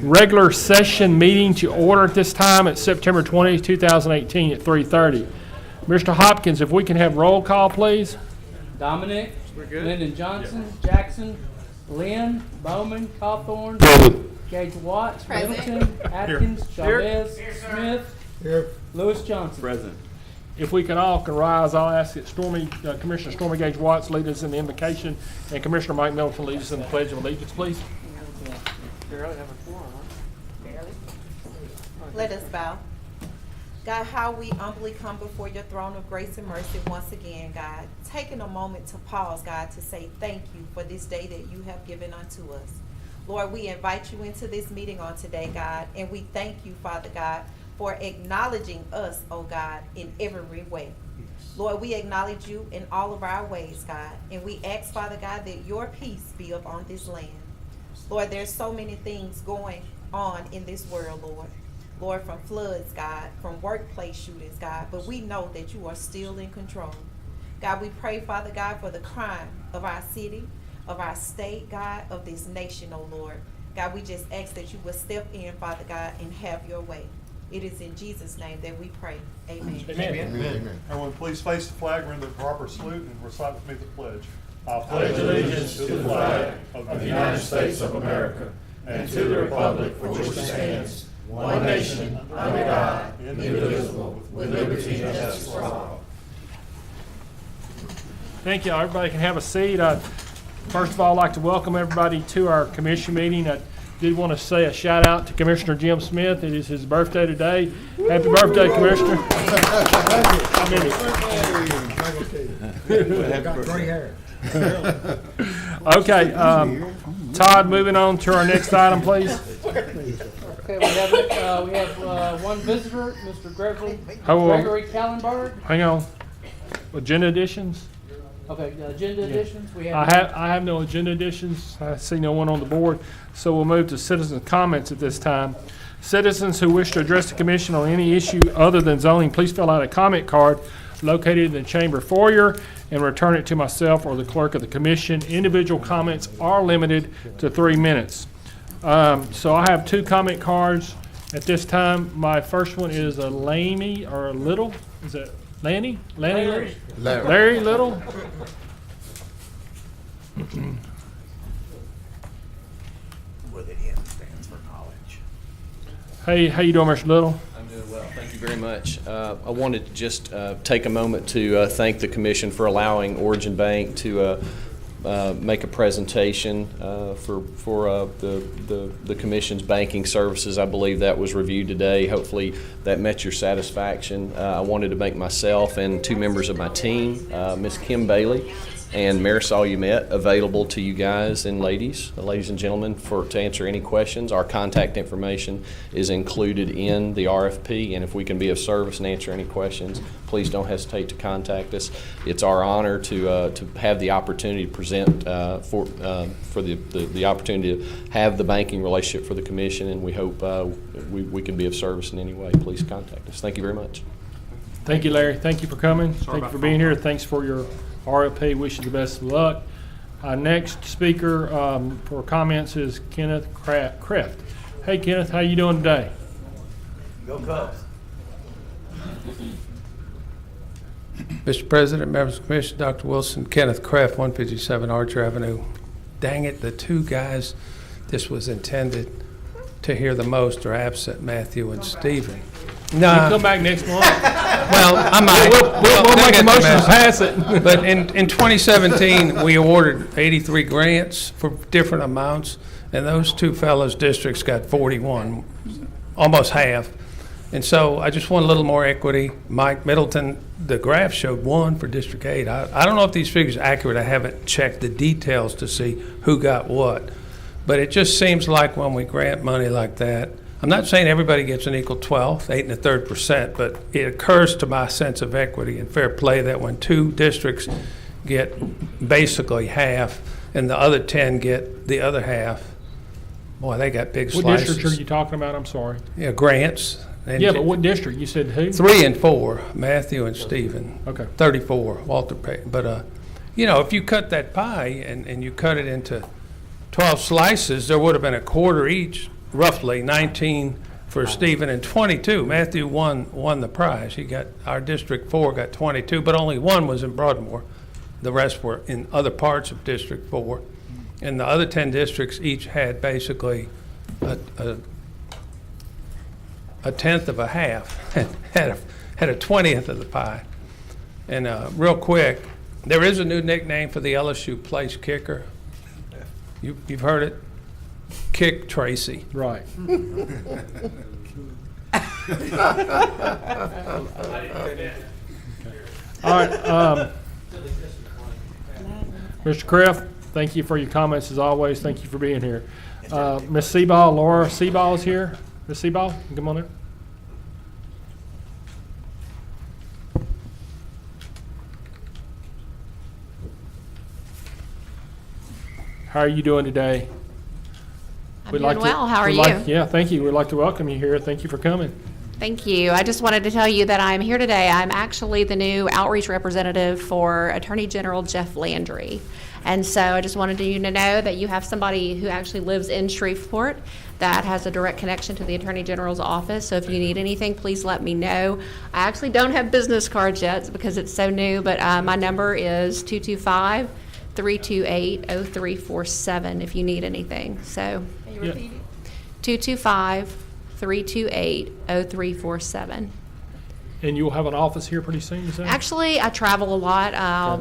Regular session meeting to order at this time at September 20th, 2018 at 3:30. Mr. Hopkins, if we can have roll call, please. Dominic, Lyndon Johnson, Jackson, Lynn, Bowman, Cawthorn, Gage Watts, Middleton, Atkins, Chavez, Smith, Lewis Johnson. Present. If we can all rise, I'll ask that Commissioner Stormy Gage Watts lead us in the invocation, and Commissioner Mike Middleton lead us in the Pledge of Allegiance, please. Let us bow. God, how we humbly come before your throne of grace and mercy once again, God. Taking a moment to pause, God, to say thank you for this day that you have given unto us. Lord, we invite you into this meeting on today, God, and we thank you, Father God, for acknowledging us, oh God, in every way. Lord, we acknowledge you in all of our ways, God, and we ask, Father God, that your peace be upon this land. Lord, there's so many things going on in this world, Lord. Lord, from floods, God, from workplace shootings, God, but we know that you are still in control. God, we pray, Father God, for the crime of our city, of our state, God, of this nation, oh Lord. God, we just ask that you would step in, Father God, and have your way. It is in Jesus' name that we pray. Amen. Amen. Amen. Everyone, please face the flag, render the proper salute, and recite with me the pledge. I pledge allegiance to the flag of the United States of America and to the republic for which it stands, one nation, under God, indivisible, with liberty and justice for all. Thank you. Everybody can have a seat. First of all, I'd like to welcome everybody to our commission meeting. I did want to say a shout out to Commissioner Jim Smith. It is his birthday today. Happy birthday, Commissioner. How many? Got gray hair. Okay, Todd, moving on to our next item, please. Okay, we have one visitor, Mr. Gregory Kallenberg. Hang on. Agenda additions? Okay, agenda additions. We I have. have no agenda additions. I see no one on the board, so we'll move to citizen comments at this time. Citizens who wish to address the commission on any issue other than zoning, please fill out a comment card located in the chamber foyer and return it to myself or the clerk of the commission. Individual comments are limited to 3 minutes. So I have 2 comment cards at this time. My first one is a Laney or a Little. Is it Lanny? Larry Little? With it in stands for knowledge. Hey, how you doing, Mr. Little? I'm doing well. Thank you very much. I wanted to just take a moment to thank the Commission for allowing Origin Bank to make a presentation for the Commission's banking services. I believe that was reviewed today. Hopefully that met your satisfaction. I wanted to make myself and 2 members of my team, Ms. Kim Bailey and Marisol Umet, available to you guys and ladies and gentlemen, to answer any questions. Our contact information is included in the RFP, and if we can be of service and answer any questions, please don't hesitate to contact us. It's our honor to have the opportunity to present for the opportunity to have the banking relationship for the commission, and we hope we can be of service in any way. Please contact us. Thank you very much. Thank you, Larry. Thank you for coming. Thank you for being here. Thanks for your RFP. Wish you the best of luck. Our next speaker for comments is Kenneth Kreft. Hey, Kenneth, how you doing today? Go Cubs. Mr. President, members of the Commission, Dr. Wilson, Kenneth Kreft, 157 Archer Avenue. Dang it, the 2 guys this was intended to hear the most are absent, Matthew and Stephen. No. You come back next month. Well, I might. We'll make a motion to pass it. But in 2017, we awarded 83 grants for different amounts, and those 2 fellows' districts got 41, almost half. And so I just want a little more equity. Mike Middleton, the graph showed 1 for District 8. I don't know if these figures are accurate. I haven't checked the details to see who got what. But it just seems like when we grant money like that, I'm not saying everybody gets an equal 12th, 8 1/3%, but it occurs to my sense of equity and fair play that when 2 districts get basically half and the other 10 get the other half, boy, they got big slices. What district are you talking about? I'm sorry. Yeah, grants. And yeah, but what district? You said who? 3 and 4, Matthew and Stephen. Okay. 34, Walter Payton. But, if you cut that pie and you cut it into 12 slices, there would have been a quarter each, roughly 19 for Stephen and 22. Matthew won the prize. He got, our District 4 got 22, but only one was in Broadmoor. The rest were in other parts of District 4. And the other 10 districts each had basically a tenth of a half, had a 20th of the pie. And real quick, there is a new nickname for the LSU place kicker. You've heard it? Kick Tracy. Right. All right, Mr. Kraft, thank you for your comments as always. Thank you for being here. Ms. Seaball, Laura Seaball is here. Ms. Seaball, come on in. How are you doing today? I'm doing well. How are you? Yeah, thank you. We'd like to welcome you here. Thank you for coming. Thank you. I just wanted to tell you that I'm here today. I'm actually the new outreach representative for Attorney General Jeff Landry. And so I just wanted you to know that you have somebody who actually lives in Shreveport that has a direct connection to the Attorney General's office. So if you need anything, please let me know. I actually don't have business cards yet because it's so new, but my number is 225-328-0347 if you need anything. So. Can you repeat it? 225-328-0347. And you'll have an office here pretty soon, is that? Actually, I travel a lot.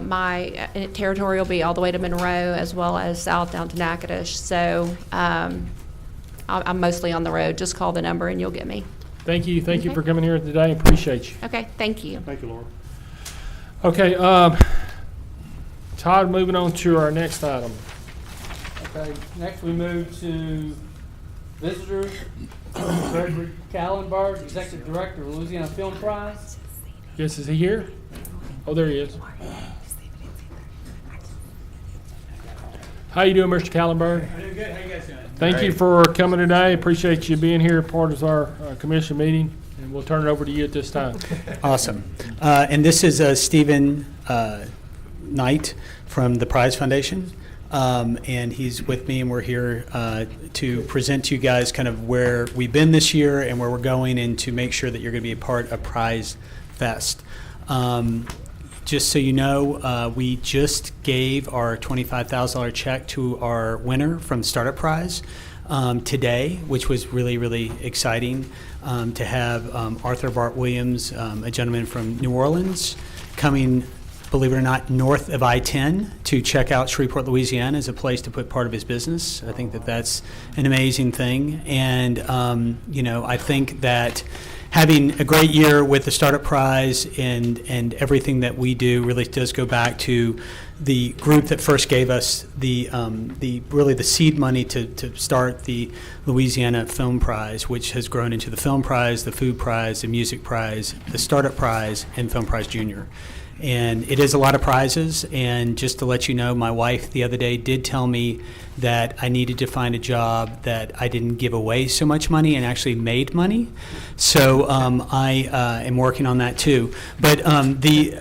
My territory will be all the way to Monroe as well as south down to Natchitoches. So I'm mostly on the road. Just call the number and you'll get me. Thank you. Thank you for coming here today. Appreciate you. Okay, thank you. Thank you, Laura. Okay, Todd, moving on to our next item. Okay, next we move to visitors. Gregory Kallenberg, Executive Director of Louisiana Film Prize. Yes, is he here? Oh, there he is. How you doing, Mr. Kallenberg? I'm doing good. How you guys doing? Thank you for coming today. Appreciate you being here, part of our commission meeting, and we'll turn it over to you at this time. Awesome. And this is Stephen Knight from the Prize Foundation. And he's with me, and we're here to present to you guys kind of where we've been this year and where we're going, and to make sure that you're going to be a part of Prize Fest. Just so you know, we just gave our $25,000 check to our winner from Startup Prize today, which was really, really exciting to have Arthur Bart Williams, a gentleman from New Orleans, coming, believe it or not, north of I-10 to check out Shreveport, Louisiana as a place to put part of his business. I think that that's an amazing thing. And, I think that having a great year with the Startup Prize and everything that we do really does go back to the group that first gave us the seed money to start the Louisiana Film Prize, which has grown into the Film Prize, the Food Prize, the Music Prize, the Startup Prize, and Film Prize Junior. And it is a lot of prizes, and just to let you know, my wife the other day did tell me that I needed to find a job that I didn't give away so much money and actually made money. So I am working on that too. But the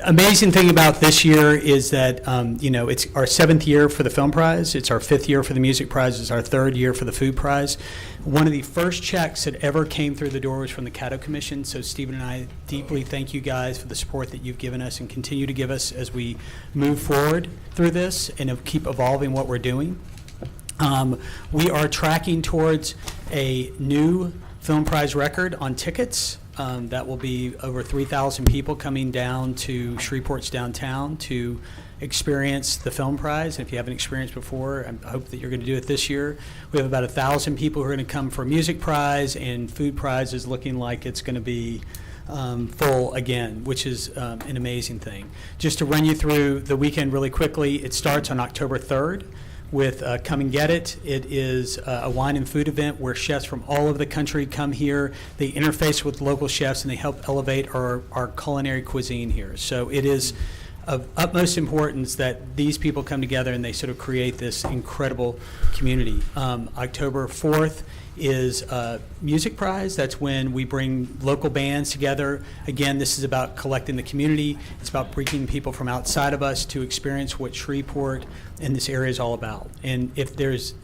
amazing thing about this year is that, it's our 7th year for the Film Prize, it's our 5th year for the Music Prize, it's our 3rd year for the Food Prize. One of the first checks that ever came through the door was from the Caddo Commission. So Stephen and I deeply thank you guys for the support that you've given us and continue to give us as we move forward through this and keep evolving what we're doing. We are tracking towards a new Film Prize record on tickets. That will be over 3,000 people coming down to Shreveport's downtown to experience the Film Prize. And if you haven't experienced before, I hope that you're going to do it this year. We have about 1,000 people who are going to come for Music Prize, and Food Prize is looking like it's going to be full again, which is an amazing thing. Just to run you through the weekend really quickly, it starts on October 3rd with Come and Get It. It is a wine and food event where chefs from all over the country come here. They interface with local chefs, and they help elevate our culinary cuisine here. So it is of utmost importance that these people come together and they sort of create this incredible community. October 4th is a music prize. That's when we bring local bands together. Again, this is about collecting the community. It's about bringing people from outside of us to experience what Shreveport and this area is all about. And if there's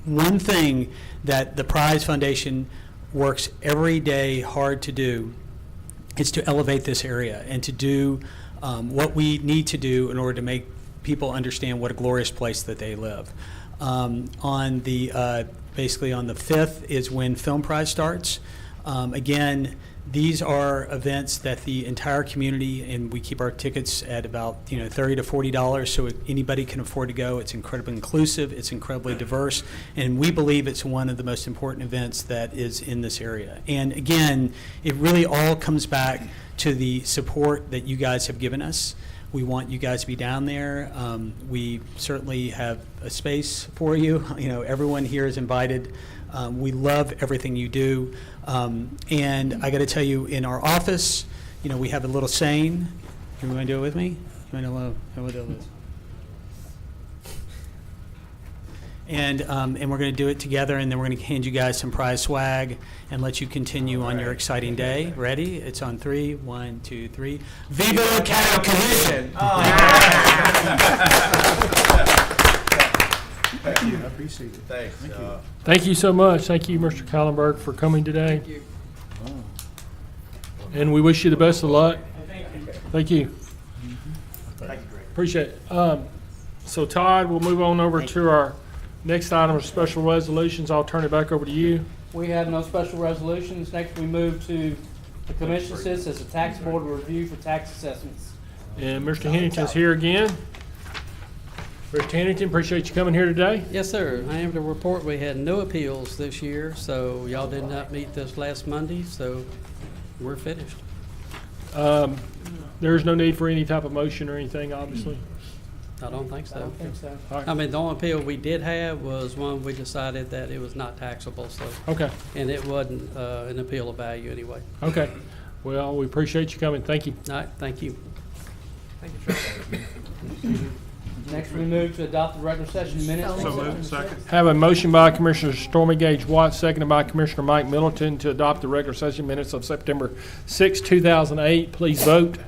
one thing that the Prize Foundation works every day hard to do, it's to elevate this area and to do what we need to do in order to make people understand what a glorious place that they live. On the basically on the 5th is when Film Prize starts. Again, these are events that the entire community, and we keep our tickets at about $30 to $40, so anybody can afford to go. It's incredibly inclusive, it's incredibly diverse, and we believe it's one of the most important events that is in this area. And again, it really all comes back to the support that you guys have given us. We want you guys to be down there. We certainly have a space for you. Everyone here is invited. We love everything you do. And I got to tell you, in our office, we have a little saying. You want to do it with me? You want to know what it is? And we're going to do it together, and then we're going to hand you guys some prize swag and let you continue on your exciting day. Ready? It's on 3. 1, 2, 3. Viva the Caddo Commission! Thank you. I appreciate it. Thanks. Thank you so much. Thank you, Mr. Kallenberg, for coming today. Thank you. And we wish you the best of luck. Thank you. Thank you, Greg. Appreciate it. So Todd, we'll move on over to our next item of special resolutions. I'll turn it back over to you. We have no special resolutions. Next, we move to the commission sits as a tax board review for tax assessments. And Mr. Hennington's here again. Mr. Hennington, appreciate you coming here today. Yes, sir. I am to report we had no appeals this year, so y'all did not meet this last Monday, so we're finished. There's no need for any type of motion or anything, obviously. I don't think so. I don't think so. All right. I mean, the only appeal we did have was one we decided that it was not taxable, so, Okay. and it wasn't an appeal of value anyway. Okay. Well, we appreciate you coming. Thank you. All right, thank you. Next, we move to adopt the regular session minutes. So moved. Second. Have a motion by Commissioner Stormy Gage Watts, seconded by Commissioner Mike Middleton to adopt the regular session minutes of September 6, 2008. Please vote.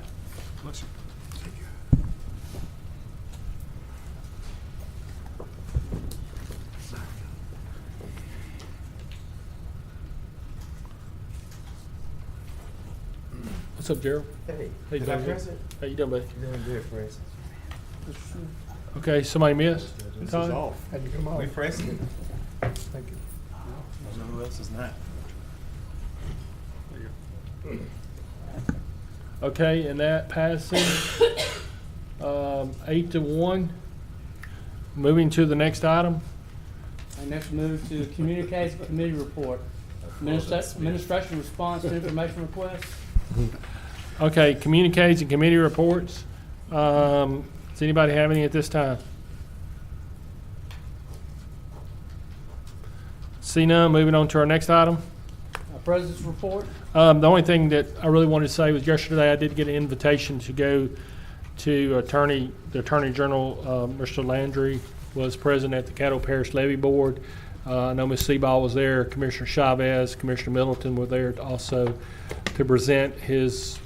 What's up, Gerald? Hey. How you Did I doing? press it? How you doing, buddy? You're doing good, Chris. Okay, somebody missed? This is Todd? off. We pressed it. Thank you. I don't know who else is not. Okay, and that passes 8-1. Moving to the next item. And next, move to communications committee report. Administration response to information requests. Okay, communiques and committee reports. Does anybody have any at this time? See none, moving on to our next item. President's report. The only thing that I really wanted to say was yesterday I did get an invitation to go to the Attorney General, Mr. Landry was present at the Caddo Parish Levy Board. I know Ms. Seaball was there, Commissioner Chavez, Commissioner Middleton were there also to present his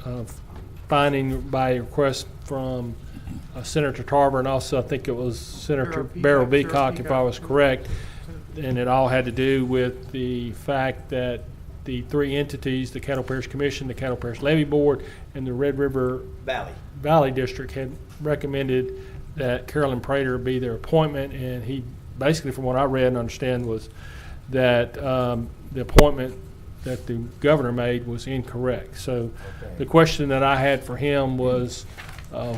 finding by request from Senator Tarver, and also I think it was Senator Beryl Beacock, if I was correct. And it all had to do with the fact that the three entities, the Caddo Parish Commission, the Caddo Parish Levy Board, and the Red River Valley District had recommended that Carolyn Prater be their appointment, and he basically, from what I read and understand, was that the appointment that the governor made was incorrect. So the question that I had for him was,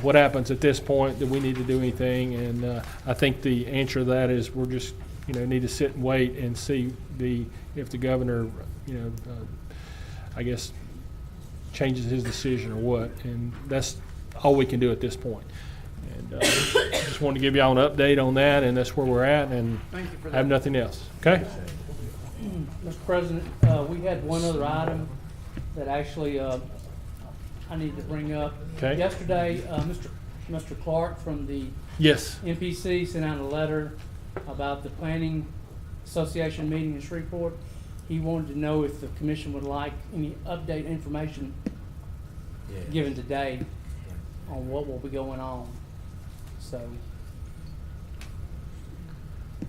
what happens at this point? Do we need to do anything? And I think the answer to that is we're just, need to sit and wait and see if the governor, I guess, changes his decision or what. And that's all we can do at this point. And just wanted to give y'all an update on that, and that's where we're at, and Thank you for I that. have nothing else. Okay? Mr. President, we had one other item that actually I need to bring up. Okay. Yesterday, Mr. Clark from the Yes. MPC sent out a letter about the Planning Association meeting in Shreveport. He wanted to know if the commission would like any update information given today on what will be going on. So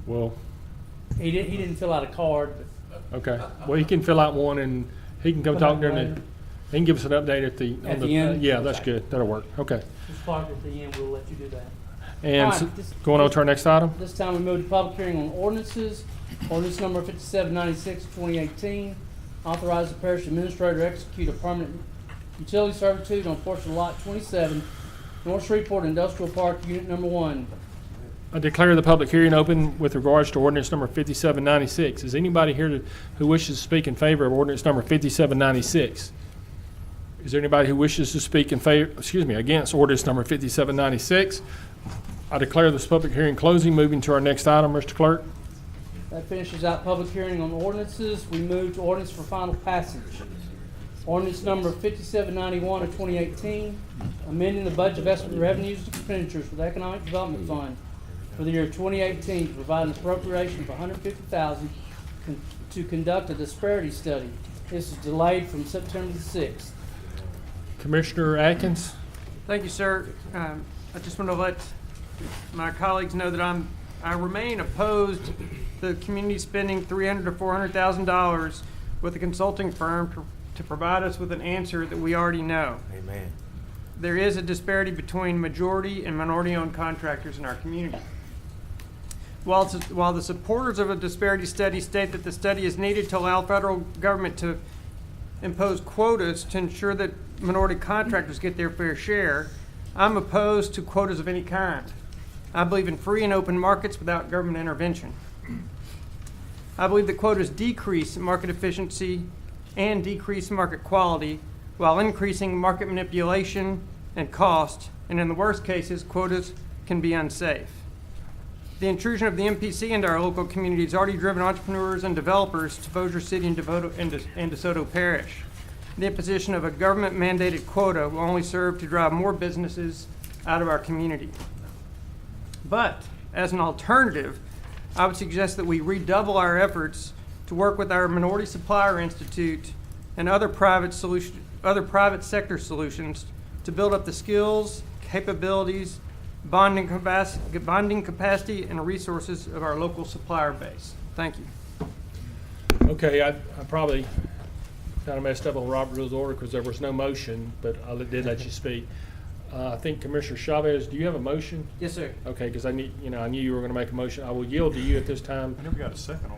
Well, he didn't fill out a card, but okay. Well, he can fill out one and he can come Come talk back during the, later. he can give us an update at the. At on the end? Yeah, that's Okay. good. That'll work. Okay. Mr. Clark, at the end, we'll let you do that. And All right, s- this- going on to our next item? This time we move to public hearing on ordinances. Ordinance number 5796, 2018, authorize the parish administrator to execute a permanent utility servitude on portion of lot 27, North Shreveport Industrial Park, Unit Number 1. I declare the public hearing open with regards to ordinance number 5796. Is anybody here who wishes to speak in favor of ordinance number 5796? Is there anybody who wishes to speak in favor, against ordinance number 5796? I declare this public hearing closing. Moving to our next item, Mr. Clerk. That finishes out public hearing on ordinances. We move to ordinance for final passage. Ordinance number 5791 of 2018, amending the budget of estimate revenues and expenditures for the Economic Development Fund for the year 2018 to provide an appropriation of $150,000 to conduct a disparity study. This is delayed from September the 6th. Commissioner Atkins? Thank you, sir. I just want to let my colleagues know that I remain opposed to the community spending $300,000 to $400,000 with a consulting firm to provide us with an answer that we already know. Amen. There is a disparity between majority and minority-owned contractors in our community. While the supporters of a disparity study state that the study is needed to allow federal government to impose quotas to ensure that minority contractors get their fair share, I'm opposed to quotas of any kind. I believe in free and open markets without government intervention. I believe that quotas decrease market efficiency and decrease market quality while increasing market manipulation and cost, and in the worst cases, quotas can be unsafe. The intrusion of the MPC into our local community has already driven entrepreneurs and developers to Bossier City and DeSoto Parish. The imposition of a government-mandated quota will only serve to drive more businesses out of our community. But, as an alternative, I would suggest that we redouble our efforts to work with our Minority Supplier Institute and other private sector solutions to build up the skills, capabilities, bonding capacity, and resources of our local supplier base. Thank you. Okay, I probably kind of messed up on Robert Rules of Order because there was no motion, but I did let you speak. I think Commissioner Chavez, do you have a motion? Yes, sir. Okay, because I knew you were going to make a motion. I will yield to you at this time. I never got a second on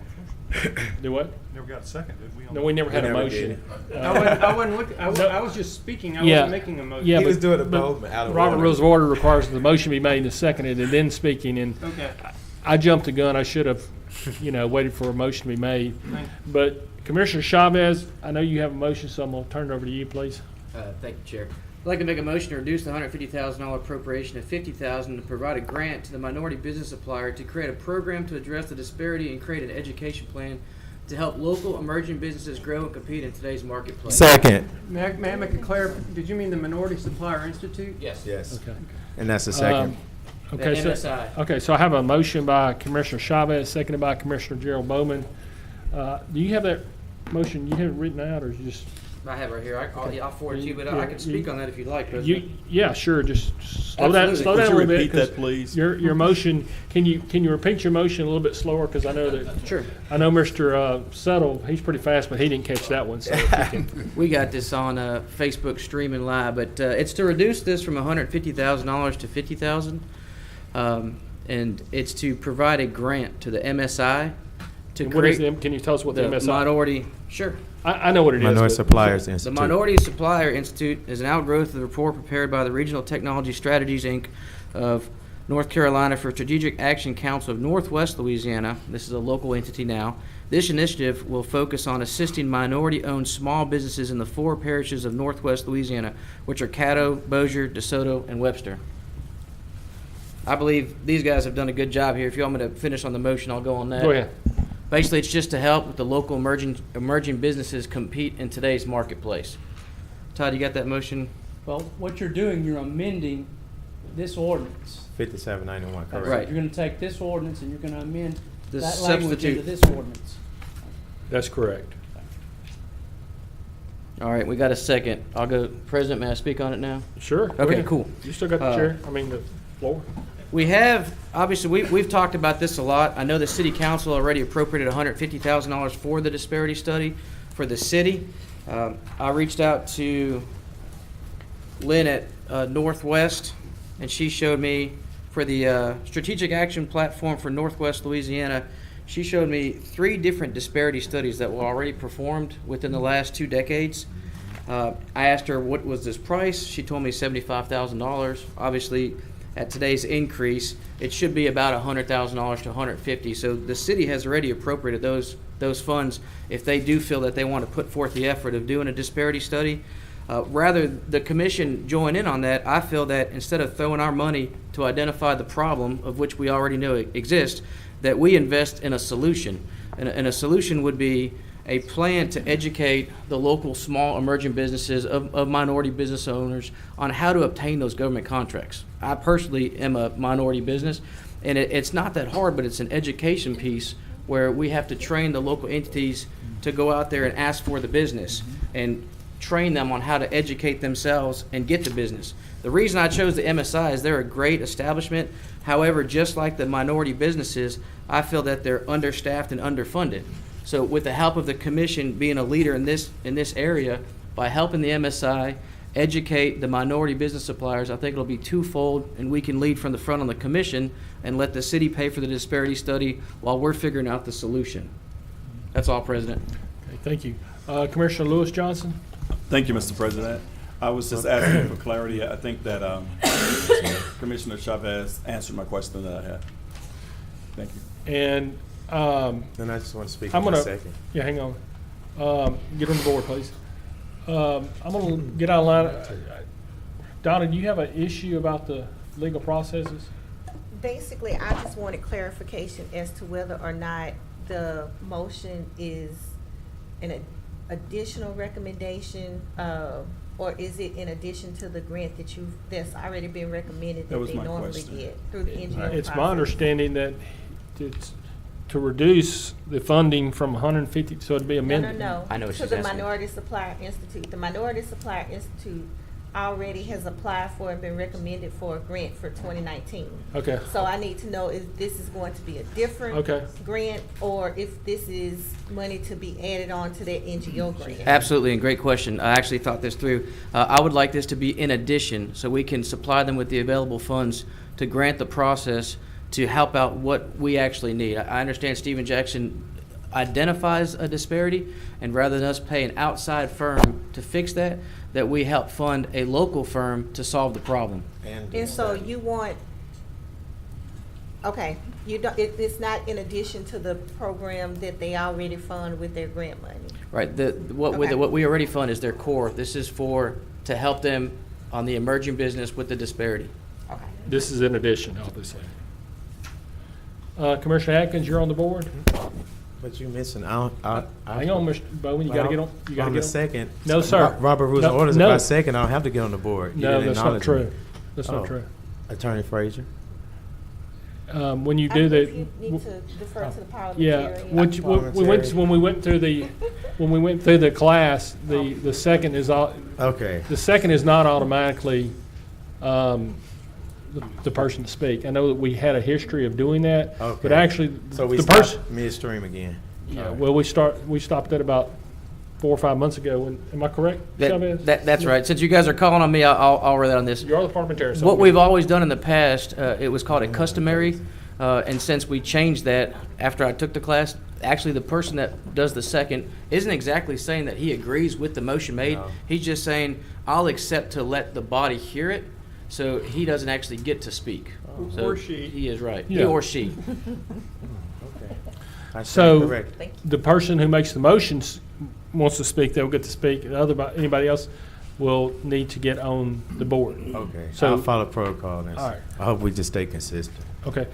the first Do what? one. Never got a second, did we? No, we never had a never motion. I wasn't looking, I was just speaking. I Yeah. wasn't making a motion. Yeah, He was but- doing it but both out of Robert order. Rules of Order requires the motion be made and seconded and then speaking, and Okay. I jumped the gun. I should have, waited for a motion to be made. Thank But Commissioner Chavez, I know you have a motion, so I'm going to turn it over to you, please. Thank you, Chair. I'd like to make a motion to reduce the $150,000 appropriation to $50,000 to provide a grant to the minority business supplier to create a program to address the disparity and create an education plan to help local emerging businesses grow and compete in today's marketplace. Second. May I make a clarification? Did you mean the Minority Supplier Institute? Yes. Yes. Okay. And that's the second. Okay, The MSI. So I have a motion by Commissioner Chavez, seconded by Commissioner Gerald Bowman. Do you have that motion? You have it written out, or you just? I have it right here. I'll forward it to you, but Yeah, I can speak on that if you'd like, You, President. yeah, sure. Just slow down Absolutely. a little bit. repeat that, 'cause please? Your motion. Can you repeat your motion a little bit slower? Because I know that. Sure. I know Mr. Settle. He's pretty fast, but he didn't catch that one. So if you can, We got this on Facebook streaming live, but it's to reduce this from $150,000 to $50,000, and it's to provide a grant to the MSI to and what is create the, can you tell us what the MSI? minority. Sure. I know what it is. Minority but- Suppliers The Institute. Minority Supplier Institute is an outgrowth of the report prepared by the Regional Technology Strategies, Inc. of North Carolina for Strategic Action Council of Northwest Louisiana. This is a local entity now. This initiative will focus on assisting minority-owned small businesses in the 4 parishes of Northwest Louisiana, which are Caddo, Bossier, DeSoto, and Webster. I believe these guys have done a good job here. If you want me to finish on the motion, I'll go on that. Go ahead. Basically, it's just to help with the local emerging businesses compete in today's marketplace. Todd, you got that motion? Well, what you're doing, you're amending this ordinance. 5791, correct. Right. You're gonna take this ordinance and you're gonna amend The that language into substitute. this ordinance. That's correct. All right, we got a second. I'll go, President, may I speak on it now? Sure. go Okay, ahead. cool. You still got the chair, the floor. We have, obviously, we've talked about this a lot. I know the city council already appropriated $150,000 for the disparity study for the city. I reached out to Lynn at Northwest, and she showed me for the strategic action platform for Northwest Louisiana, she showed me 3 different disparity studies that were already performed within the last 2 decades. I asked her what was this price. She told me $75,000. Obviously, at today's increase, it should be about $100,000 to $150,000. So the city has already appropriated those funds if they do feel that they want to put forth the effort of doing a disparity study. Rather, the commission join in on that. I feel that instead of throwing our money to identify the problem, of which we already know exists, that we invest in a solution. And a solution would be a plan to educate the local small emerging businesses of minority business owners on how to obtain those government contracts. I personally am a minority business, and it's not that hard, but it's an education piece where we have to train the local entities to go out there and ask for the business and train them on how to educate themselves and get the business. The reason I chose the MSI is they're a great establishment. However, just like the minority businesses, I feel that they're understaffed and underfunded. So with the help of the commission being a leader in this area, by helping the MSI educate the minority business suppliers, I think it'll be twofold, and we can lead from the front on the commission and let the city pay for the disparity study while we're figuring out the solution. That's all, President. Okay, thank you. Commissioner Lewis Johnson? Thank you, Mr. President. I was just asking for clarity. I think that Commissioner Chavez answered my question that I had. Thank you. And And I just want to speak I'm for a gonna, second. yeah, hang on. Get on the board, please. I'm gonna get out of line. Donna, do you have an issue about the legal processes? Basically, I just wanted clarification as to whether or not the motion is an additional recommendation, or is it in addition to the grant that's already been recommended That that was they my normally question. get through the NGO process? It's my understanding that it's to reduce the funding from 150, so it'd be amended. No. I know what To she's the asking. Minority Supplier Institute. The Minority Supplier Institute already has applied for and been recommended for a grant for 2019. Okay. So I need to know if this is going to be a different Okay. grant, or if this is money to be added on to that NGO grant. Absolutely, and great question. I actually thought this through. I would like this to be in addition, so we can supply them with the available funds to grant the process to help out what we actually need. I understand Stephen Jackson identifies a disparity, and rather than us pay an outside firm to fix that we help fund a local firm to solve the problem. And so you want, okay, you don't, it's not in addition to the program that they already fund with their grant money? Right, Okay. what we already fund is their core. This is to help them on the emerging business with the disparity. Okay. This is in addition, obviously. Commissioner Atkins, you're on the board. But you missing, Hang on, Mr. Bowman, you gotta get on, you gotta on get the on. second. No, sir. Robert Rules of No, Orders, no. if I second, I don't have to get on the board. You No, didn't that's not acknowledge true. me. That's Oh. not true. Attorney Frazier. When you I do believe the. you need to defer to the Yeah, parliamentarian. when we went through the class, the second is Okay. the second is not automatically the person to speak. I know that we had a history of doing that, Okay. but actually So we the person. stopped midstream again. Yeah, All right. well, we stopped that about 4 or 5 months ago. Am I correct, Chavez? That's right. Since you guys are calling on me, I'll relay on this. You're the parliamentarian. so What I'm we've good. always done in the past, it was called a customary, and since we changed that after I took the class, actually the person that does the second isn't exactly saying that he agrees with the motion made. No. He's just saying, I'll accept to let the body hear it, so he doesn't actually get to speak. So Or she. He is right. He Yeah. or she. Okay. I stand So corrected. the person who makes the motions wants to speak, they'll get to speak. Anybody else will need to get on the board. Okay. So- I'll follow protocol then. All right. I hope we just stay consistent. Okay.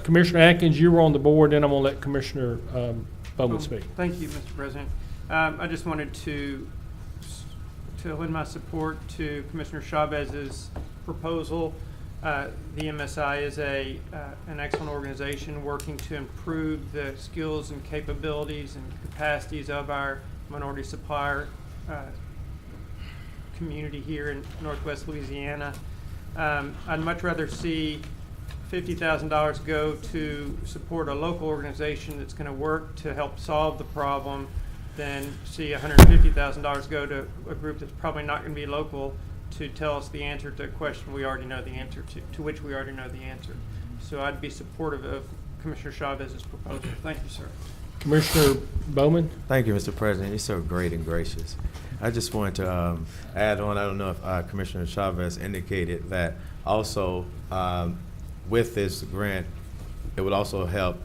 Commissioner Atkins, you were on the board, then I'm going to let Commissioner Bowman speak. Thank you, Mr. President. I just wanted to lend my support to Commissioner Chavez's proposal. The MSI is an excellent organization working to improve the skills and capabilities and capacities of our minority supplier community here in Northwest Louisiana. I'd much rather see $50,000 go to support a local organization that's going to work to help solve the problem than see $150,000 go to a group that's probably not going to be local to tell us the answer to a question we already know the answer to which we already know the answer. So I'd be supportive of Commissioner Chavez's proposal. Thank you, sir. Commissioner Bowman? Thank you, Mr. President. You're so great and gracious. I just wanted to add on, I don't know if Commissioner Chavez indicated that also with this grant, it would also help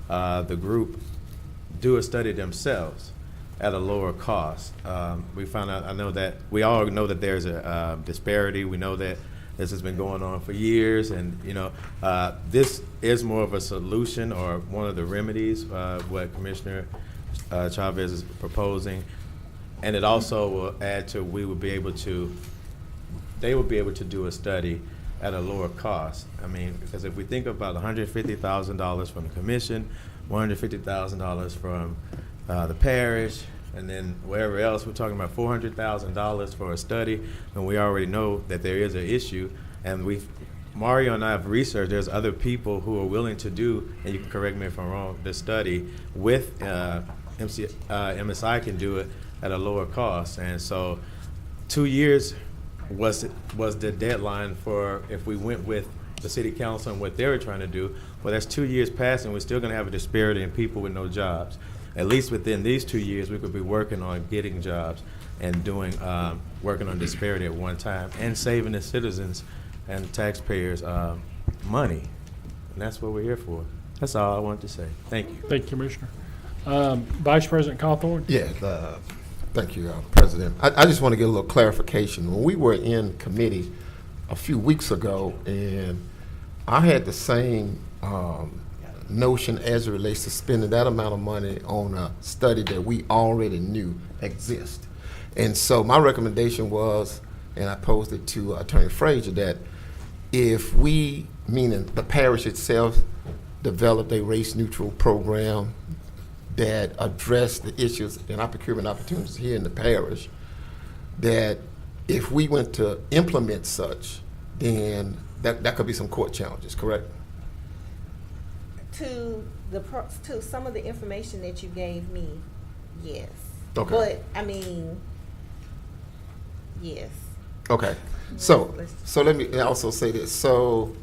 the group do a study themselves at a lower cost. We found out, I know that, we all know that there's a disparity. We know that this has been going on for years, and this is more of a solution or one of the remedies, what Commissioner Chavez is proposing. And it also will add to, they would be able to do a study at a lower cost. I mean, because if we think about $150,000 from the commission, $150,000 from the parish, and then wherever else, we're talking about $400,000 for a study, and we already know that there is an issue. And Mario and I have researched, there's other people who are willing to do, and you can correct me if I'm wrong, the study with MSI can do it at a lower cost. And so 2 years was the deadline for if we went with the city council and what they were trying to do. Well, that's 2 years past, and we're still going to have a disparity in people with no jobs. At least within these 2 years, we could be working on getting jobs and doing working on disparity at one time and saving the citizens and the taxpayers money. And that's what we're here for. That's all I wanted to say. Thank you. Thank you, Commissioner. Vice President Cawthorn? Yeah, thank you, President. I just want to get a little clarification. When we were in committee a few weeks ago, and I had the same notion as it relates to spending that amount of money on a study that we already knew exists. And so my recommendation was, and I posed it to Attorney Frazier, that if we, meaning the parish itself, developed a race-neutral program that addressed the issues in our procurement opportunities here in the parish, that if we went to implement such, then that could be some court challenges, correct? To some of the information that you gave me, yes. Okay. But I mean, yes. Okay. So let me also say this. So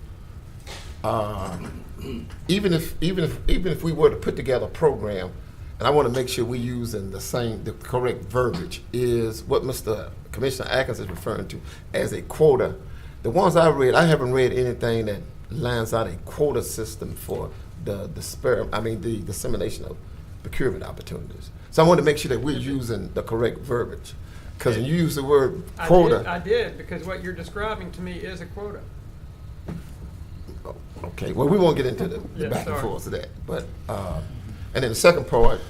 even if we were to put together a program, and I want to make sure we're using the correct verbiage, is what Mr. Commissioner Atkins is referring to as a quota. The ones I read, I haven't read anything that lines out a quota system for the dissemination of procurement opportunities. So I want to make sure that we're using the correct verbiage. Because when you use the word quota. I did, because what you're describing to me is a quota. Okay, well, we won't get into the back and forth of that. But, and then the second part,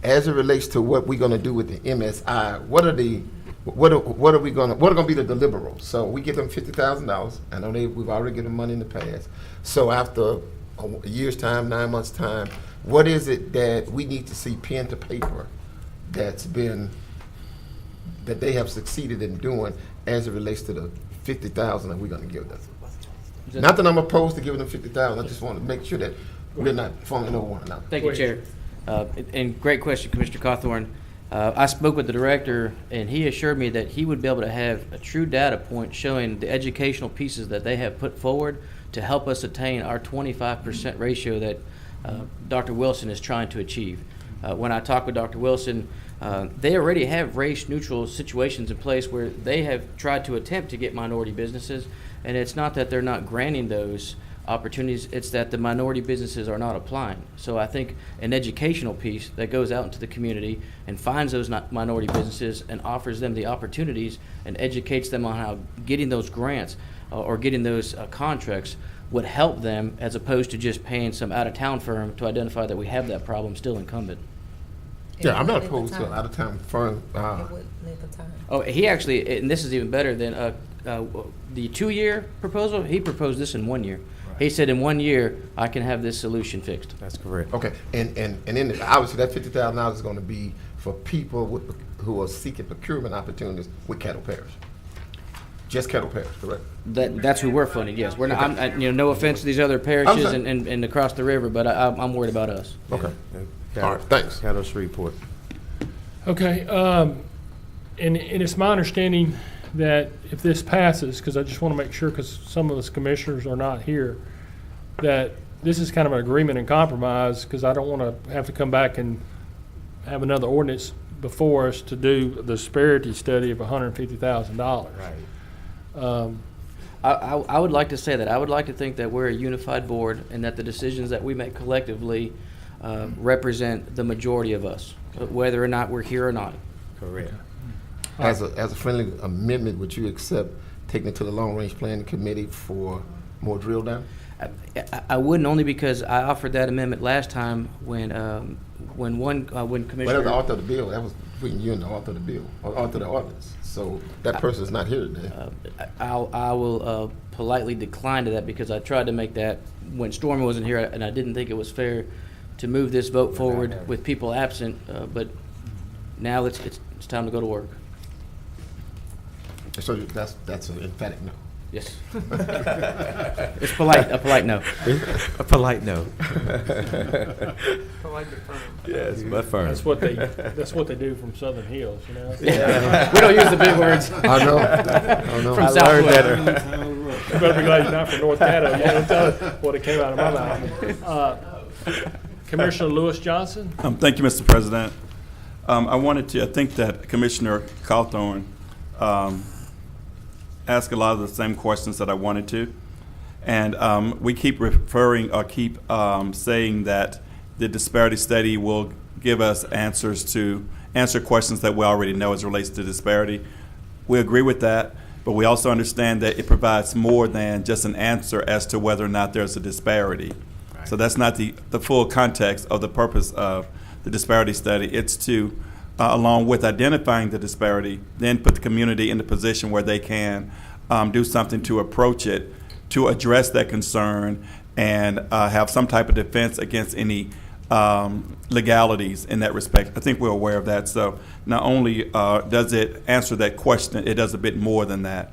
as it relates to what we're going to do with the MSI, what are going to be the deliverables? So we give them $50,000. I know we've already given them money in the past. So after a year's time, 9 months' time, what is it that we need to see pen to paper that they have succeeded in doing as it relates to the $50,000 that we're going to give them? Not that I'm opposed to giving them $50,000. I just want to make sure that we're not falling over one another. Thank you, Chair. And great question, Commissioner Cawthorn. I spoke with the director, and he assured me that he would be able to have a true data point showing the educational pieces that they have put forward to help us attain our 25% ratio that Dr. Wilson is trying to achieve. When I talked with Dr. Wilson, they already have race-neutral situations in place where they have tried to attempt to get minority businesses, and it's not that they're not granting those opportunities, it's that the minority businesses are not applying. So I think an educational piece that goes out into the community and finds those minority businesses and offers them the opportunities and educates them on how getting those grants or getting those contracts would help them, as opposed to just paying some out-of-town firm to identify that we have that problem still incumbent. Yeah, I'm not It opposed to wouldn't out-of-town firm. It would need the time. Oh, he actually, and this is even better than the 2-year proposal. He proposed this in 1 year. He said in 1 year, I can have this solution fixed. That's correct. Okay, and then obviously that $50,000 is going to be for people who are seeking procurement opportunities with Caddo Parish. Just Caddo Parish, correct? That's who we're funding, yes. We're not, no offense to these other parishes Okay. and across the river, but I'm worried about us. Okay. Caddo- All right, thanks. Caddo Shreveport. Okay, and it's my understanding that if this passes, because I just want to make sure, because some of us commissioners are not here, that this is kind of an agreement and compromise, because I don't want to have to come back and have another ordinance before us to do the disparity study of $150,000. Right. I would like to say that. I would like to think that we're a unified board and that the decisions that we make collectively represent the majority of us, whether or not we're here or not. Correct. As a friendly amendment, would you accept taking it to the long-range planning committee for more drill down? I wouldn't, only because I offered that amendment last time when Well, that was Commissioner. the author of the bill. That was between you and the author of the bill, or author of the ordinance. So that person is not here today. I will politely decline to that because I tried to make that when Stormy wasn't here, and I didn't think it was fair to move this vote forward with people absent. But now it's time to go to work. So that's an emphatic no. Yes. It's polite. A polite no. A polite no. Polite but firm. Yes, but firm. That's what they do from Southern Hills, you know? We don't use the big words. I know. I know. From I learned Southwood. that. You better be glad you're not from North Caddo. You know, tell what it came out of my mouth. Commissioner Lewis Johnson? Thank you, Mr. President. I think that Commissioner Cawthorn asked a lot of the same questions that I wanted to. And we keep saying that the disparity study will give us answer questions that we already know as it relates to disparity. We agree with that, but we also understand that it provides more than just an answer as to whether or not there's a disparity. Right. So that's not the full context of the purpose of the disparity study. It's to, along with identifying the disparity, then put the community in the position where they can do something to approach it, to address that concern, and have some type of defense against any legalities in that respect. I think we're aware of that. So not only does it answer that question, it does a bit more than that.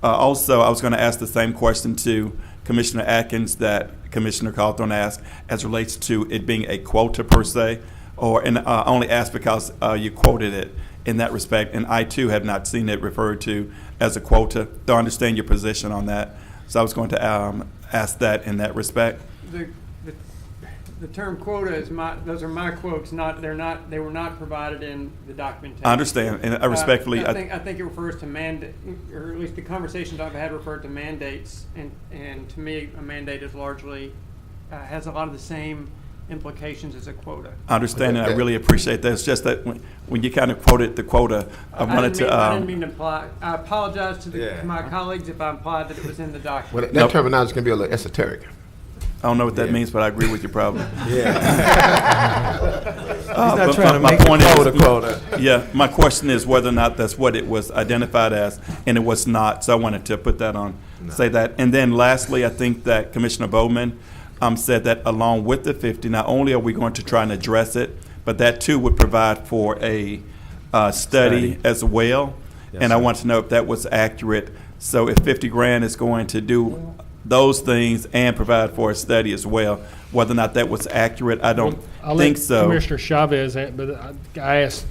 Also, I was going to ask the same question to Commissioner Atkins that Commissioner Cawthorn asked as relates to it being a quota per se, and I only asked because you quoted it in that respect, and I too have not seen it referred to as a quota. Though I understand your position on that, so I was going to ask that in that respect. The term quota is those are my quotes, they were not provided in the documentation. I understand, and I respectfully. I think it refers to mandate, or at least the conversations I've had referred to mandates, and to me, a mandate is largely, has a lot of the same implications as a quota. I understand, and I really appreciate that. It's just that when you kind of quoted the quota, I didn't mean to imply. I apologize to my colleagues if I implied that it was in the document. Well, that terminology can be a little esoteric. I don't know what that means, but I agree with you probably. Yeah. But trying to my make point it is, quota. Yeah, my question is whether or not that's what it was identified as, and it was not. So I wanted to put that on, say that. And then lastly, I think that Commissioner Bowman said that along with the 50, not only are we going to try and address it, but that too would provide for a study as well. Yes, and I sir. want to know if that was accurate. So if 50 grand is going to do those things and provide for a study as well, whether or not that was accurate, I don't think so. Commissioner Chavez, but I asked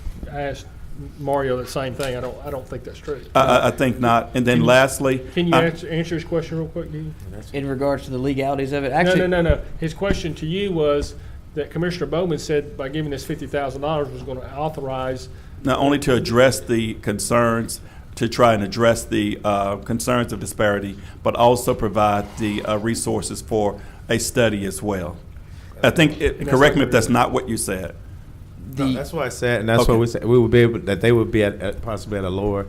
Mario the same thing. I don't think that's true. I think not. And then lastly, Can you answer his question real quick, Dean? In regards to the legalities of it, actually. No. His question to you was that Commissioner Bowman said by giving this $50,000 was going to authorize. not only to address the concerns, to try and address the concerns of disparity, but also provide the resources for a study as well. I think, correct me if that's not what you said. No, that's what I said, and that's Okay. what we said. We would be able, that they would be at possibly at a lower